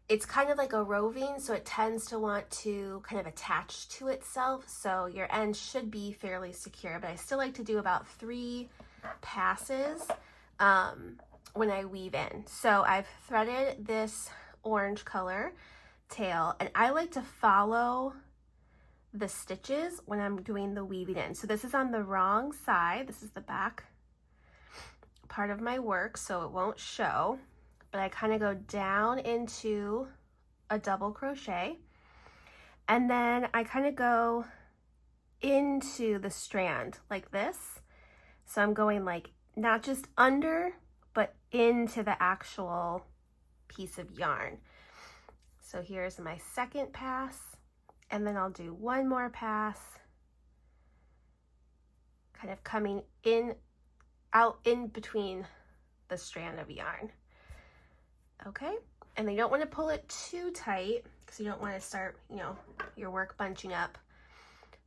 it's kind of like a roving, so it tends to want to kind of attach to itself, so your end should be fairly secure, but I still like to do about 3 passes when I weave in. So I've threaded this orange color tail, and I like to follow the stitches when I'm doing the weaving in. So this is on the wrong side. This is the back part of my work, so it won't show. But I kind of go down into a double crochet, and then I kind of go into the strand like this. So I'm going like not just under, but into the actual piece of yarn. So here's my second pass, and then I'll do one more pass, kind of coming in, out in between the strand of yarn. Okay, and then you don't want to pull it too tight because you don't want to start, you know, your work bunching up,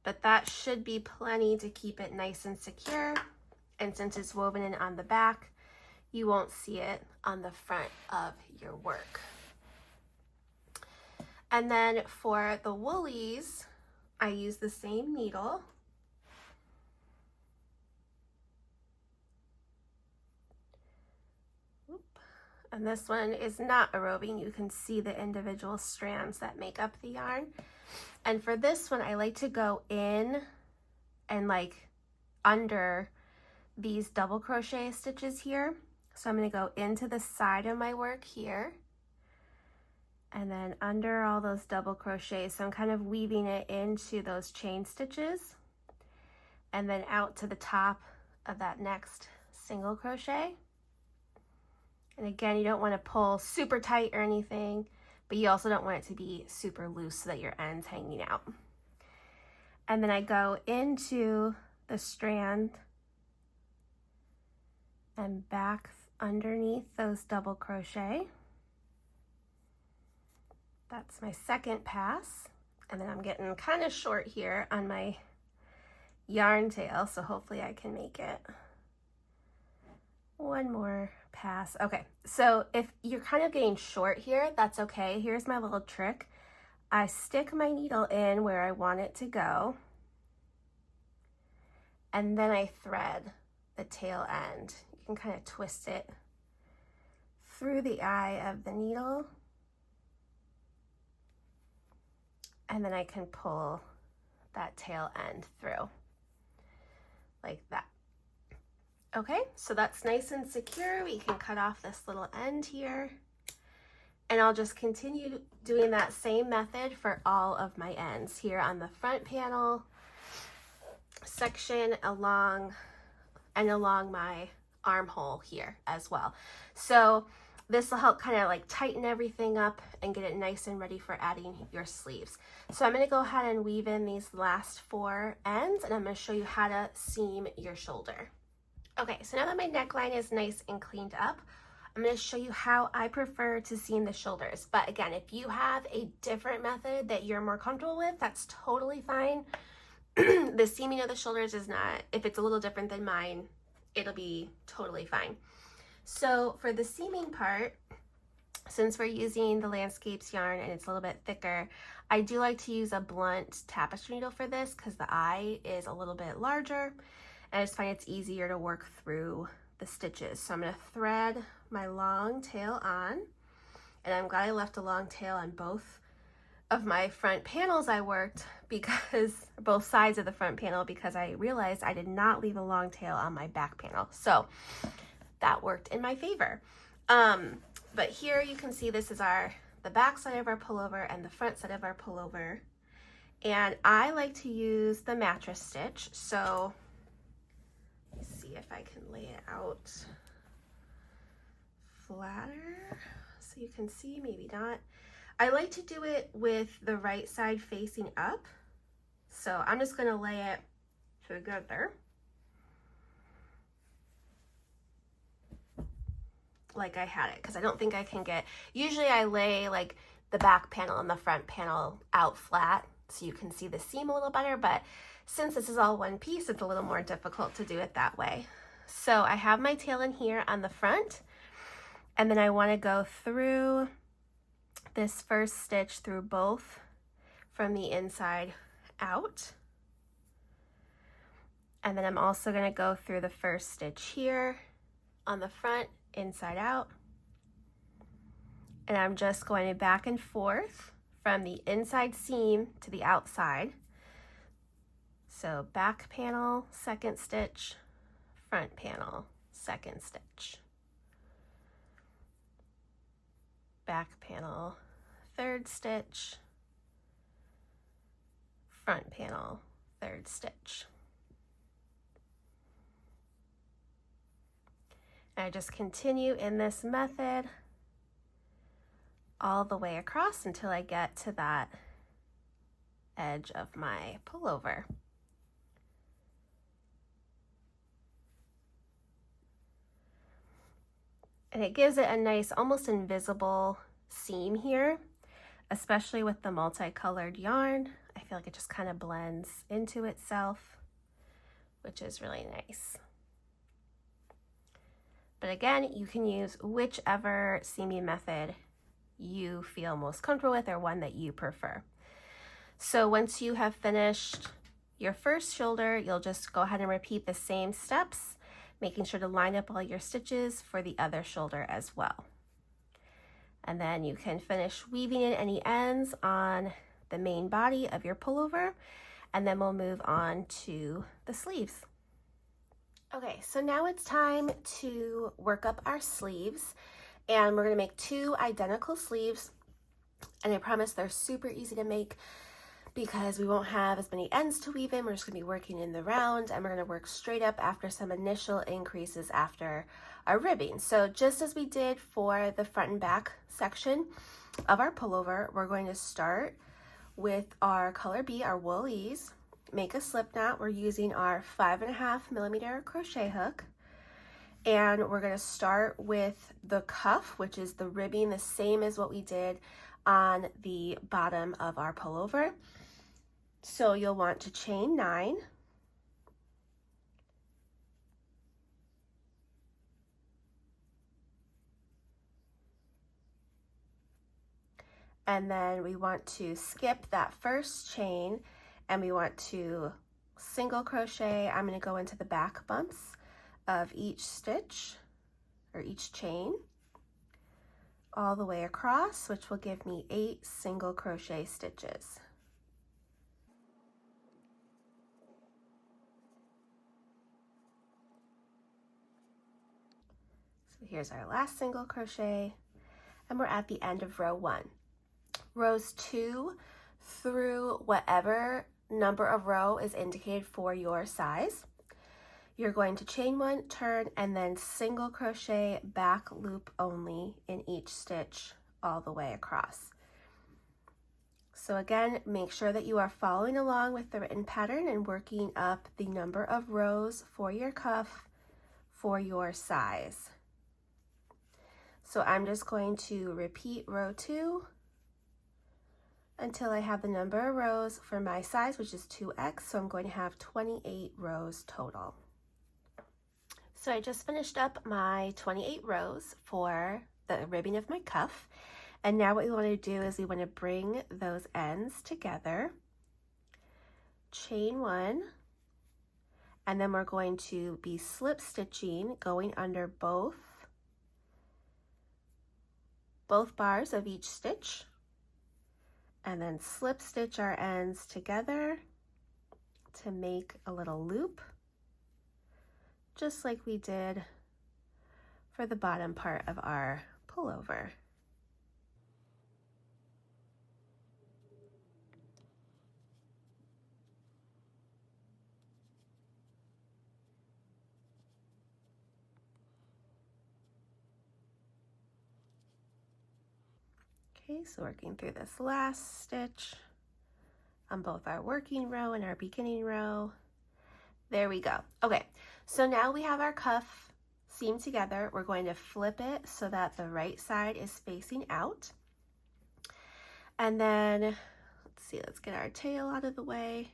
but that should be plenty to keep it nice and secure. And since it's woven in on the back, you won't see it on the front of your work. And then for the woolies, I use the same needle. And this one is not a roving. You can see the individual strands that make up the yarn. And for this one, I like to go in and like under these double crochet stitches here. So I'm going to go into the side of my work here, and then under all those double crochets. So I'm kind of weaving it into those chain stitches, and then out to the top of that next single crochet. And again, you don't want to pull super tight or anything, but you also don't want it to be super loose so that your end's hanging out. And then I go into the strand and back underneath those double crochet. That's my second pass. And then I'm getting kind of short here on my yarn tail, so hopefully I can make it. One more pass. Okay, so if you're kind of getting short here, that's okay. Here's my little trick. I stick my needle in where I want it to go, and then I thread the tail end. You can kind of twist it through the eye of the needle, and then I can pull that tail end through like that. Okay, so that's nice and secure. We can cut off this little end here, and I'll just continue doing that same method for all of my ends here on the front panel section along my armhole here as well. So this will help kind of like tighten everything up and get it nice and ready for adding your sleeves. So I'm going to go ahead and weave in these last 4 ends, and I'm going to show you how to seam your shoulder. Okay, so now that my neckline is nice and cleaned up, I'm going to show you how I prefer to seam the shoulders. But again, if you have a different method that you're more comfortable with, that's totally fine. The seaming of the shoulders is not, if it's a little different than mine, it'll be totally fine. So for the seaming part, since we're using the landscapes yarn and it's a little bit thicker, I do like to use a blunt tapestry needle for this because the eye is a little bit larger, and I just find it's easier to work through the stitches. So I'm going to thread my long tail on, and I'm glad I left a long tail on both of my front panels I worked, because both sides of the front panel, because I realized I did not leave a long tail on my back panel. So that worked in my favor. But here you can see this is the back side of our pullover and the front side of our pullover. And I like to use the mattress stitch. So let's see if I can lay it out flatter so you can see, maybe not. I like to do it with the right side facing up. So I'm just going to lay it together like I had it, because I don't think I can get, usually I lay like the back panel and the front panel out flat so you can see the seam a little better, but since this is all one piece, it's a little more difficult to do it that way. So I have my tail in here on the front, and then I want to go through this first stitch through both from the inside out. And then I'm also going to go through the first stitch here on the front, inside out. And I'm just going back and forth from the inside seam to the outside. So back panel, second stitch, front panel, second stitch. Back panel, third stitch, front panel, third stitch. And I just continue in this method all the way across until I get to that edge of my pullover. And it gives it a nice, almost invisible seam here, especially with the multicolored yarn. I feel like it just kind of blends into itself, which is really nice. But again, you can use whichever seaming method you feel most comfortable with, or one that you prefer. So once you have finished your first shoulder, you'll just go ahead and repeat the same steps, making sure to line up all your stitches for the other shoulder as well. And then you can finish weaving in any ends on the main body of your pullover, and then we'll move on to the sleeves. Okay, so now it's time to work up our sleeves, and we're going to make 2 identical sleeves, and I promise they're super easy to make because we won't have as many ends to weave in. We're just going to be working in the round, and we're going to work straight up after some initial increases after our ribbing. So just as we did for the front and back section of our pullover, we're going to start with our color B, our wool ease. Make a slip knot. We're using our 5.5mm crochet hook, and we're going to start with the cuff, which is the ribbing, the same as what we did on the bottom of our pullover. So you'll want to chain 9, and then we want to skip that first chain, and we want to single crochet. I'm going to go into the back bumps of each stitch or each chain all the way across, which will give me 8 single crochet stitches. So here's our last single crochet, and we're at the end of row 1. Rows 2 through whatever number of row is indicated for your size, you're going to chain 1, turn, and then single crochet back loop only in each stitch all the way across. So again, make sure that you are following along with the written pattern and working up the number of rows for your cuff for your size. So I'm just going to repeat row 2 until I have the number of rows for my size, which is 2x, so I'm going to have 28 rows total. So I just finished up my 28 rows for the ribbing of my cuff, and now what we want to do is we want to bring those ends together, chain 1, And then we're going to be slip stitching, going under both bars of each stitch, and then slip stitch our ends together to make a little loop, just like we did for the bottom part of our pullover. Okay, so working through this last stitch on both our working row and our beginning row. There we go. Okay, so now we have our cuff seam together. We're going to flip it so that the right side is facing out. And then, let's see, let's get our tail out of the way.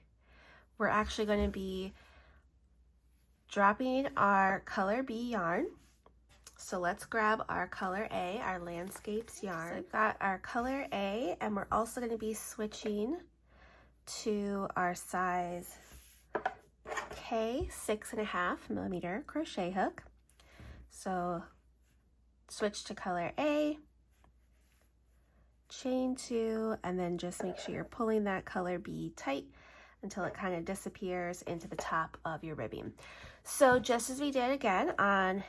We're actually going to be dropping our color B yarn. So let's grab our color A, our landscapes yarn. So we've got our color A, and we're also going to be switching to our size K 6.5 millimeter crochet hook. So switch to color A, chain 2, and then just make sure you're pulling that color B tight until it kind of disappears into the top of your ribbing. So just as we did again on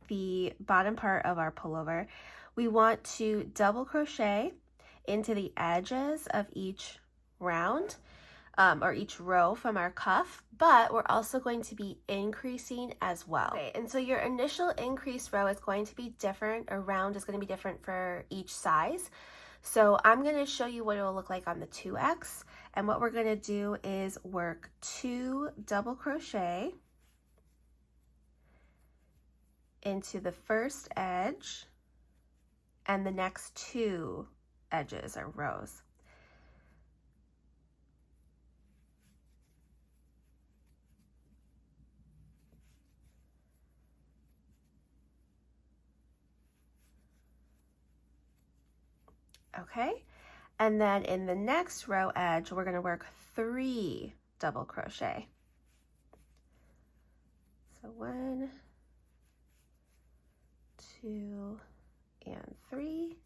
the bottom part of our pullover, we want to double crochet into the edges of each round or each row from our cuff, but we're also going to be increasing as well. Okay, and so your initial increase row is going to be different, or round is going to be different for each size. So I'm going to show you what it will look like on the 2X, and what we're going to do is work 2 double crochet into the first edge and the next 2 edges or rows. Okay, and then in the next row edge, we're going to work 3 double crochet. So 1, 2, and 3.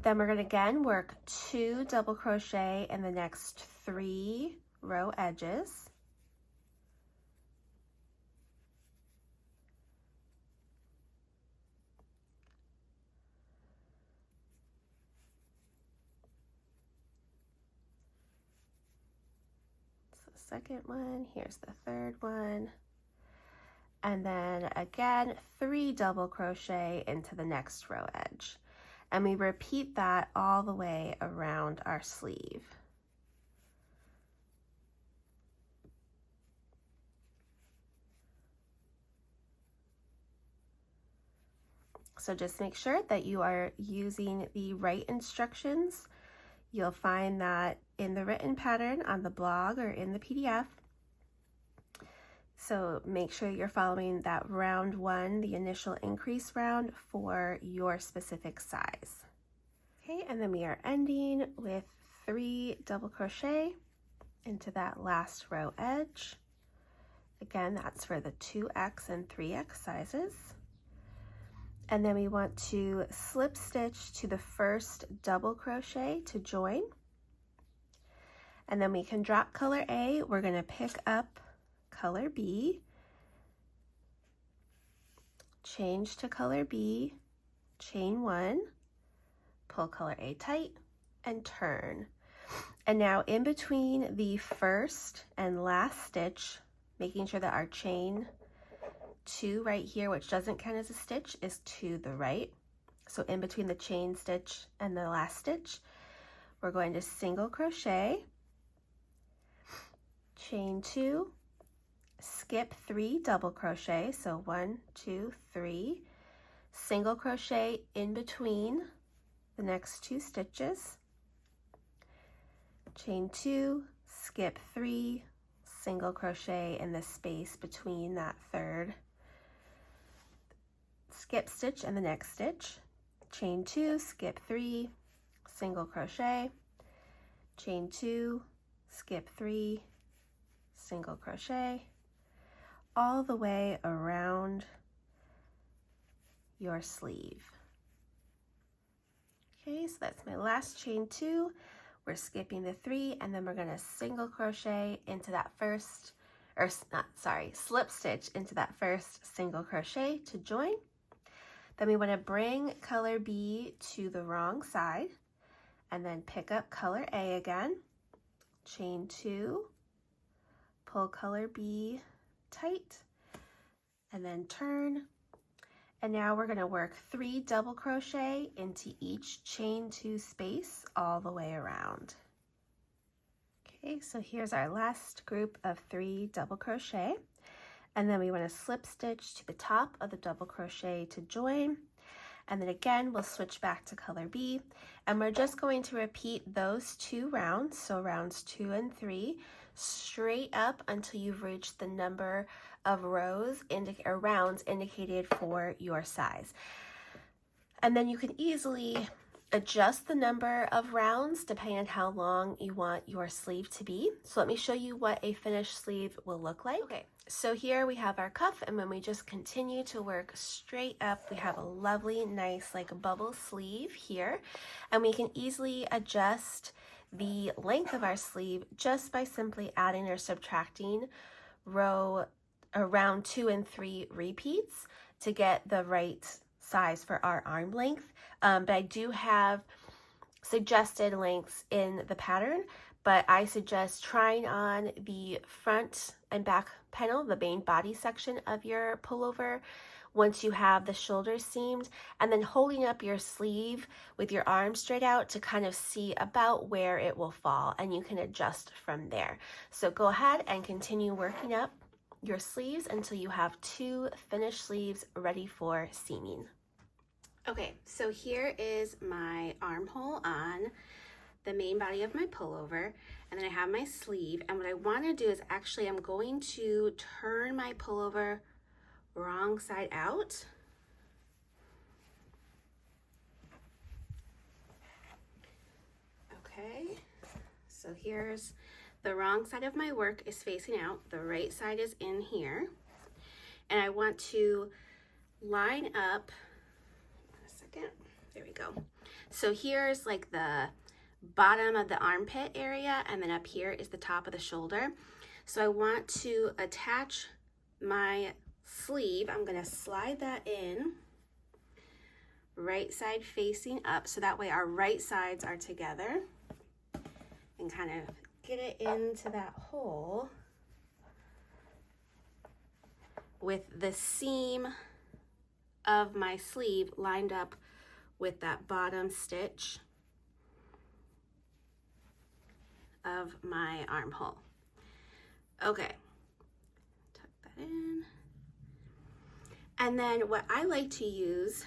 Then we're going to again work 2 double crochet in the next 3 row edges. Second one, here's the third one, and then again 3 double crochet into the next row edge, and we repeat that all the way around our sleeve. So just make sure that you are using the right instructions. You'll find that in the written pattern on the blog or in the PDF. So make sure you're following that round 1, the initial increase round, for your specific size. Okay, and then we are ending with 3 double crochet into that last row edge. Again, that's for the 2X and 3X sizes. And then we want to slip stitch to the first double crochet to join. And then we can drop color A. We're going to pick up color B, change to color B, chain 1, pull color A tight, and turn. And now in between the first and last stitch, making sure that our chain 2 right here, which doesn't count as a stitch, is to the right. So in between the chain stitch and the last stitch, we're going to single crochet, chain 2, skip 3 double crochet, so 1, 2, 3, single crochet in between the next 2 stitches, chain 2, skip 3, single crochet in the space between that third skip stitch and the next stitch, chain 2, skip 3, single crochet, chain 2, skip 3, single crochet all the way around your sleeve. Okay, so that's my last chain 2. We're skipping the 3, and then we're going to single crochet into that first, or not, sorry, slip stitch into that first single crochet to join. Then we want to bring color B to the wrong side, and then pick up color A again, chain 2, pull color B tight, and then turn. And now we're going to work 3 double crochet into each chain 2 space all the way around. Okay, so here's our last group of 3 double crochet. And then we want to slip stitch to the top of the double crochet to join. And then again, we'll switch back to color B. And we're just going to repeat those 2 rounds, so rounds 2 and 3, straight up until you've reached the number of rows or rounds indicated for your size. And then you can easily adjust the number of rounds depending on how long you want your sleeve to be. So let me show you what a finished sleeve will look like. Okay, so here we have our cuff, and when we just continue to work straight up, we have a lovely, nice like bubble sleeve here, and we can easily adjust the length of our sleeve just by simply adding or subtracting round 2 and 3 repeats to get the right size for our arm length. But I do have suggested lengths in the pattern, but I suggest trying on the front and back panel, the main body section of your pullover, once you have the shoulders seamed, and then holding up your sleeve with your arms straight out to kind of see about where it will fall, and you can adjust from there. So go ahead and continue working up your sleeves until you have 2 finished sleeves ready for seaming. Okay, so here is my armhole on the main body of my pullover, and then I have my sleeve, and what I want to do is actually I'm going to turn my pullover wrong side out. Okay, so here's the wrong side of my work is facing out, the right side is in here, and I want to line up, there we go. So here's like the bottom of the armpit area, and then up here is the top of the shoulder. So I want to attach my sleeve. I'm going to slide that in, right side facing up, so that way our right sides are together, and kind of get it into that hole with the seam of my sleeve lined up with that bottom stitch of my armhole. Okay, tuck that in. And then what I like to use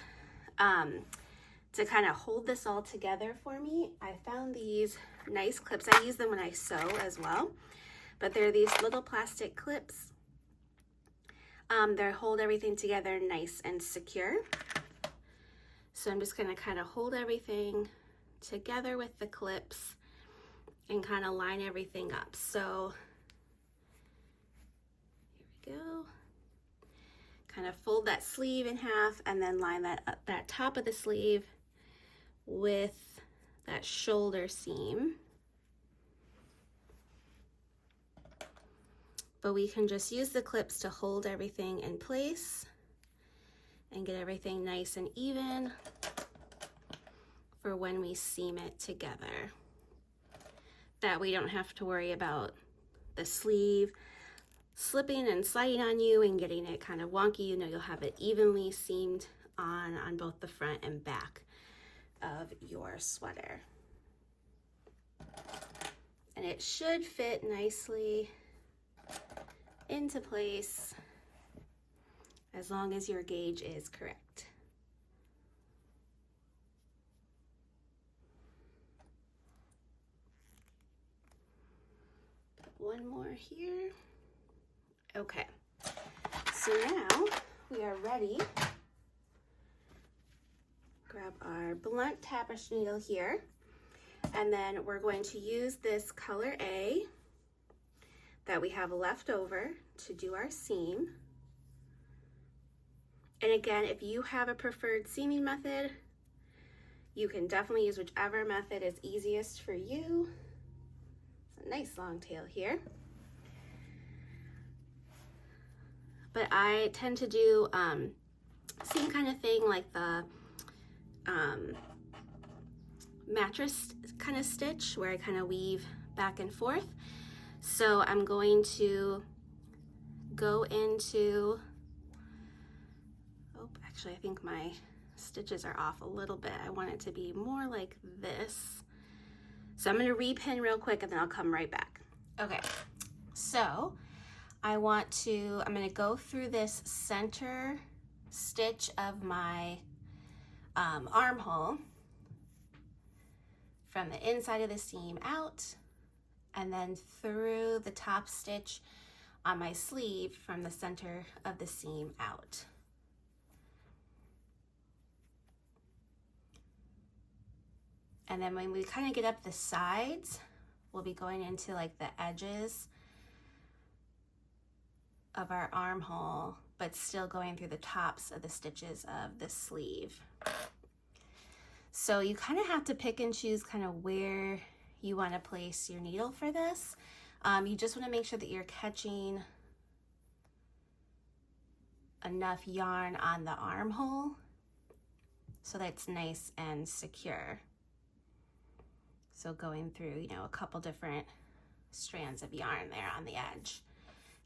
to kind of hold this all together for me, I found these nice clips. I use them when I sew as well, but they're these little plastic clips. They hold everything together nice and secure. So I'm just gonna kind of hold everything together with the clips and kind of line everything up. So here we go. Kind of fold that sleeve in half and then line that top of the sleeve with that shoulder seam. But we can just use the clips to hold everything in place and get everything nice and even for when we seam it together. That we don't have to worry about the sleeve slipping and sliding on you and getting it kind of wonky. You know, you'll have it evenly seamed on both the front and back of your sweater. And it should fit nicely into place as long as your gauge is correct. Put one more here. Okay, so now we are ready. Grab our blunt tapestry needle here, and then we're going to use this color A. that we have left over to do our seam. And again, if you have a preferred seaming method, you can definitely use whichever method is easiest for you. It's a nice long tail here. But I tend to do same kind of thing like the mattress kind of stitch where I kind of weave back and forth. So I'm going to go into, oh, actually I think my stitches are off a little bit. I want it to be more like this. So I'm going to repin real quick and then I'll come right back. Okay, so I'm going to go through this center stitch of my armhole from the inside of the seam out, and then through the top stitch on my sleeve from the center of the seam out. And then when we kind of get up the sides, we'll be going into like the edges of our armhole, but still going through the tops of the stitches of the sleeve. So you kind of have to pick and choose kind of where you want to place your needle for this. You just want to make sure that you're catching enough yarn on the armhole so that it's nice and secure. So going through, you know, a couple different strands of yarn there on the edge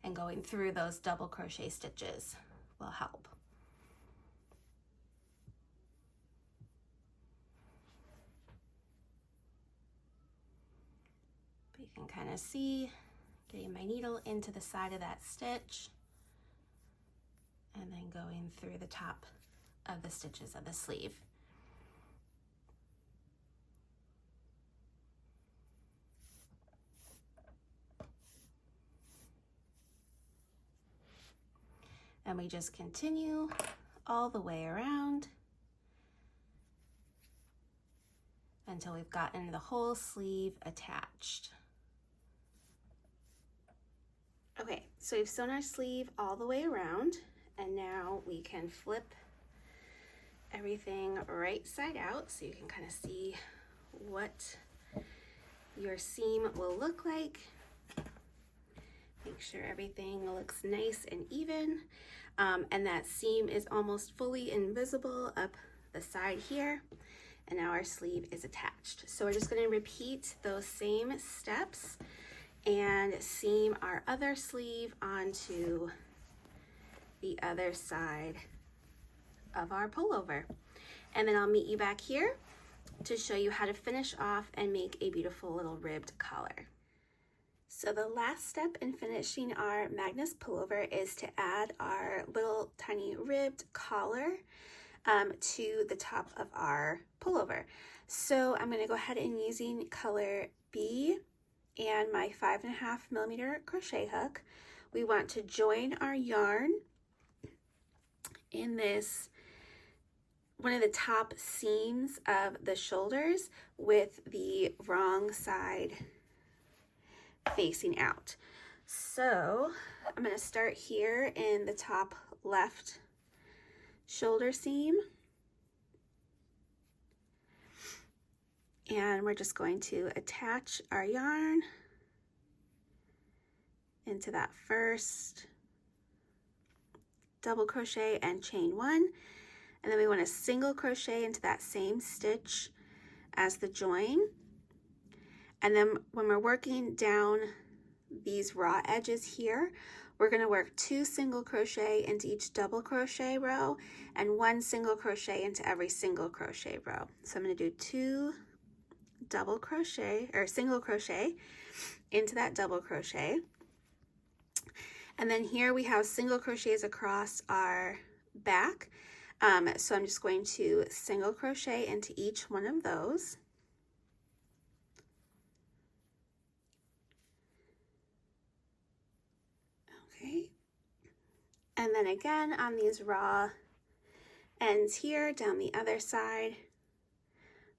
and going through those double crochet stitches will help. But you can kind of see getting my needle into the side of that stitch and then going through the top of the stitches of the sleeve. And we just continue all the way around until we've gotten the whole sleeve attached. Okay, so we've sewn our sleeve all the way around, and now we can flip everything right side out so you can kind of see what your seam will look like. Make sure everything looks nice and even, and that seam is almost fully invisible up the side here. And now our sleeve is attached. So we're just going to repeat those same steps and seam our other sleeve onto the other side of our pullover. And then I'll meet you back here to show you how to finish off and make a beautiful little ribbed collar. So the last step in finishing our Magnus pullover is to add our little tiny ribbed collar to the top of our pullover. So I'm going to go ahead and using color B and my 5.5mm crochet hook, we want to join our yarn in this one of the top seams of the shoulders with the wrong side facing out. So I'm going to start here in the top left shoulder seam, and we're just going to attach our yarn into that first double crochet and chain one, and then we want to single crochet into that same stitch as the join. And then when we're working down these raw edges here, we're going to work 2 single crochet into each double crochet row and 1 single crochet into every single crochet row. So I'm going to do 2 double crochet or single crochet into that double crochet. And then here we have single crochets across our back. So I'm just going to single crochet into each one of those. Okay. And then again on these raw ends here down the other side,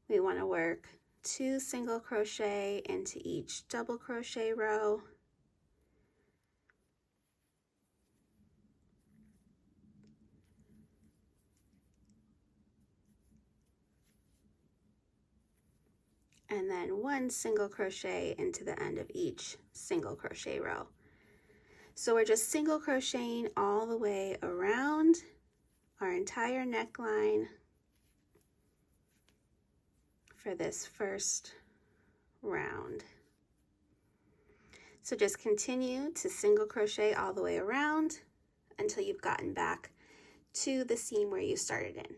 we want to work 2 single crochet into each double crochet row and then 1 single crochet into the end of each single crochet row. So we're just single crocheting all the way around our entire neckline for this first round. So just continue to single crochet all the way around until you've gotten back to the seam where you started in.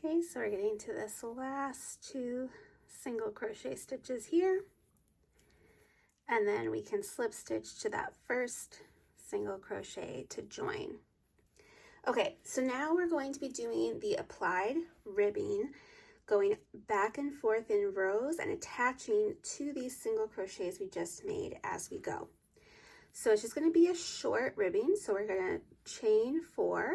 Okay, so we're getting to this last 2 single crochet stitches here, and then we can slip stitch to that first single crochet to join. Okay, so now we're going to be doing the applied ribbing, going back and forth in rows and attaching to these single crochets we just made as we go. So it's just going to be a short ribbing, so we're going to chain 4,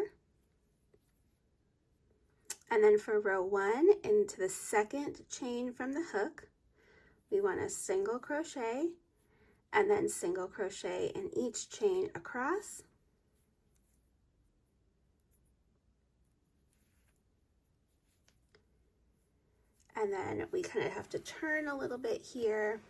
and then for row 1 into the second chain from the hook, we want to single crochet and then single crochet in each chain across. And then we kind of have to turn a little bit here.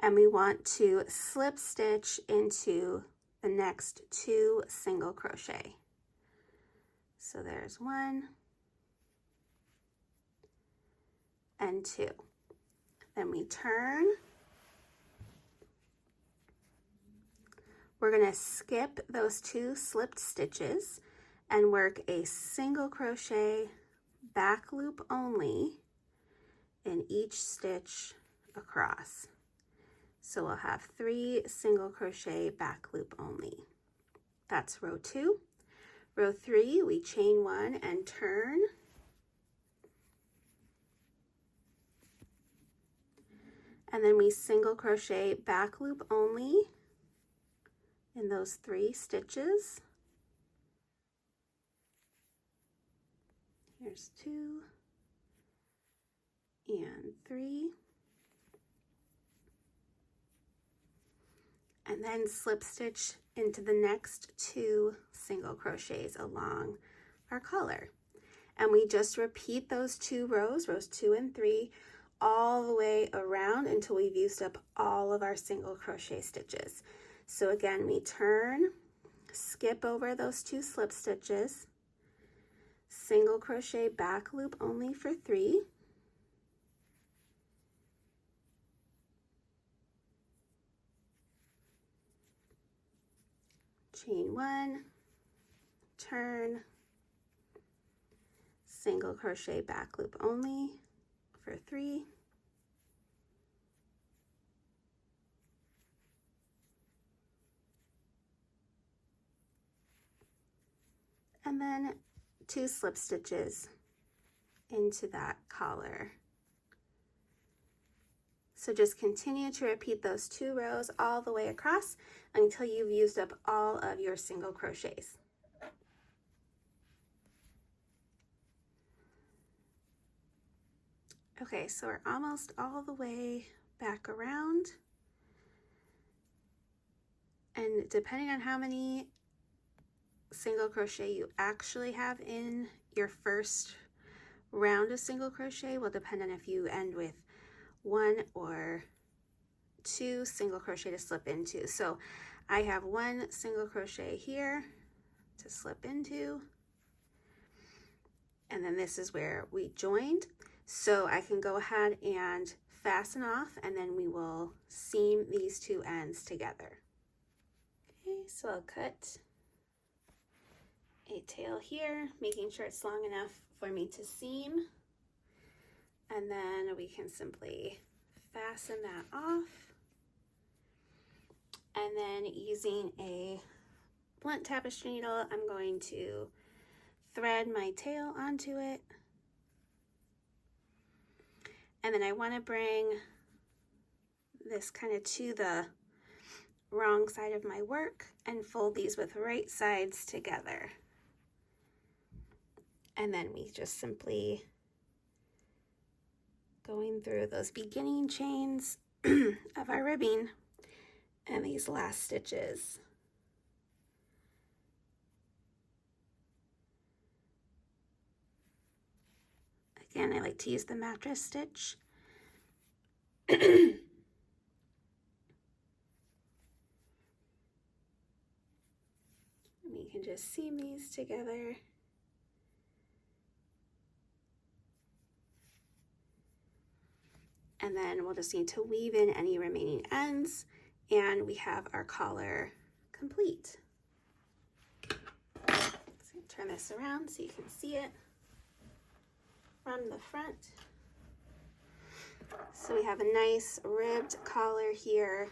And we want to slip stitch into the next 2 single crochet. So there's 1 and 2. Then we turn. We're going to skip those 2 slipped stitches and work a single crochet back loop only in each stitch across. So we'll have 3 single crochet back loop only. That's row 2. Row 3, we chain 1 and turn. And then we single crochet back loop only in those 3 stitches. Here's 2 and 3. And then slip stitch into the next 2 single crochets along our collar. And we just repeat those 2 rows, rows 2 and 3, all the way around until we've used up all of our single crochet stitches. So again, we turn, skip over those 2 slip stitches, single crochet back loop only for 3, chain 1, turn, single crochet back loop only for 3, and then 2 slip stitches into that collar. So just continue to repeat those 2 rows all the way across until you've used up all of your single crochets. Okay, so we're almost all the way back around. And depending on how many single crochet you actually have in your first round of single crochet will depend on if you end with 1 or 2 single crochet to slip into. So I have 1 single crochet here to slip into, and then this is where we joined. So I can go ahead and fasten off, and then we will seam these 2 ends together. Okay, so I'll cut a tail here, making sure it's long enough for me to seam, and then we can simply fasten that off. And then using a blunt tapestry needle, I'm going to thread my tail onto it. And then I want to bring this kind of to the wrong side of my work and fold these with right sides together. And then we just simply going through those beginning chains of our ribbing and these last stitches. Again, I like to use the mattress stitch. And you can just seam these together. And then we'll just need to weave in any remaining ends, and we have our collar complete. So turn this around so you can see it from the front. So we have a nice ribbed collar here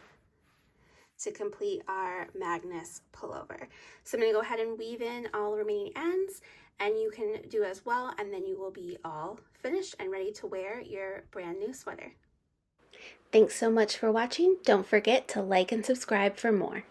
to complete our Magnus pullover. So I'm going to go ahead and weave in all the remaining ends, and you can do as well, and then you will be all finished and ready to wear your brand new sweater. Thanks so much for watching. Don't forget to like and subscribe for more.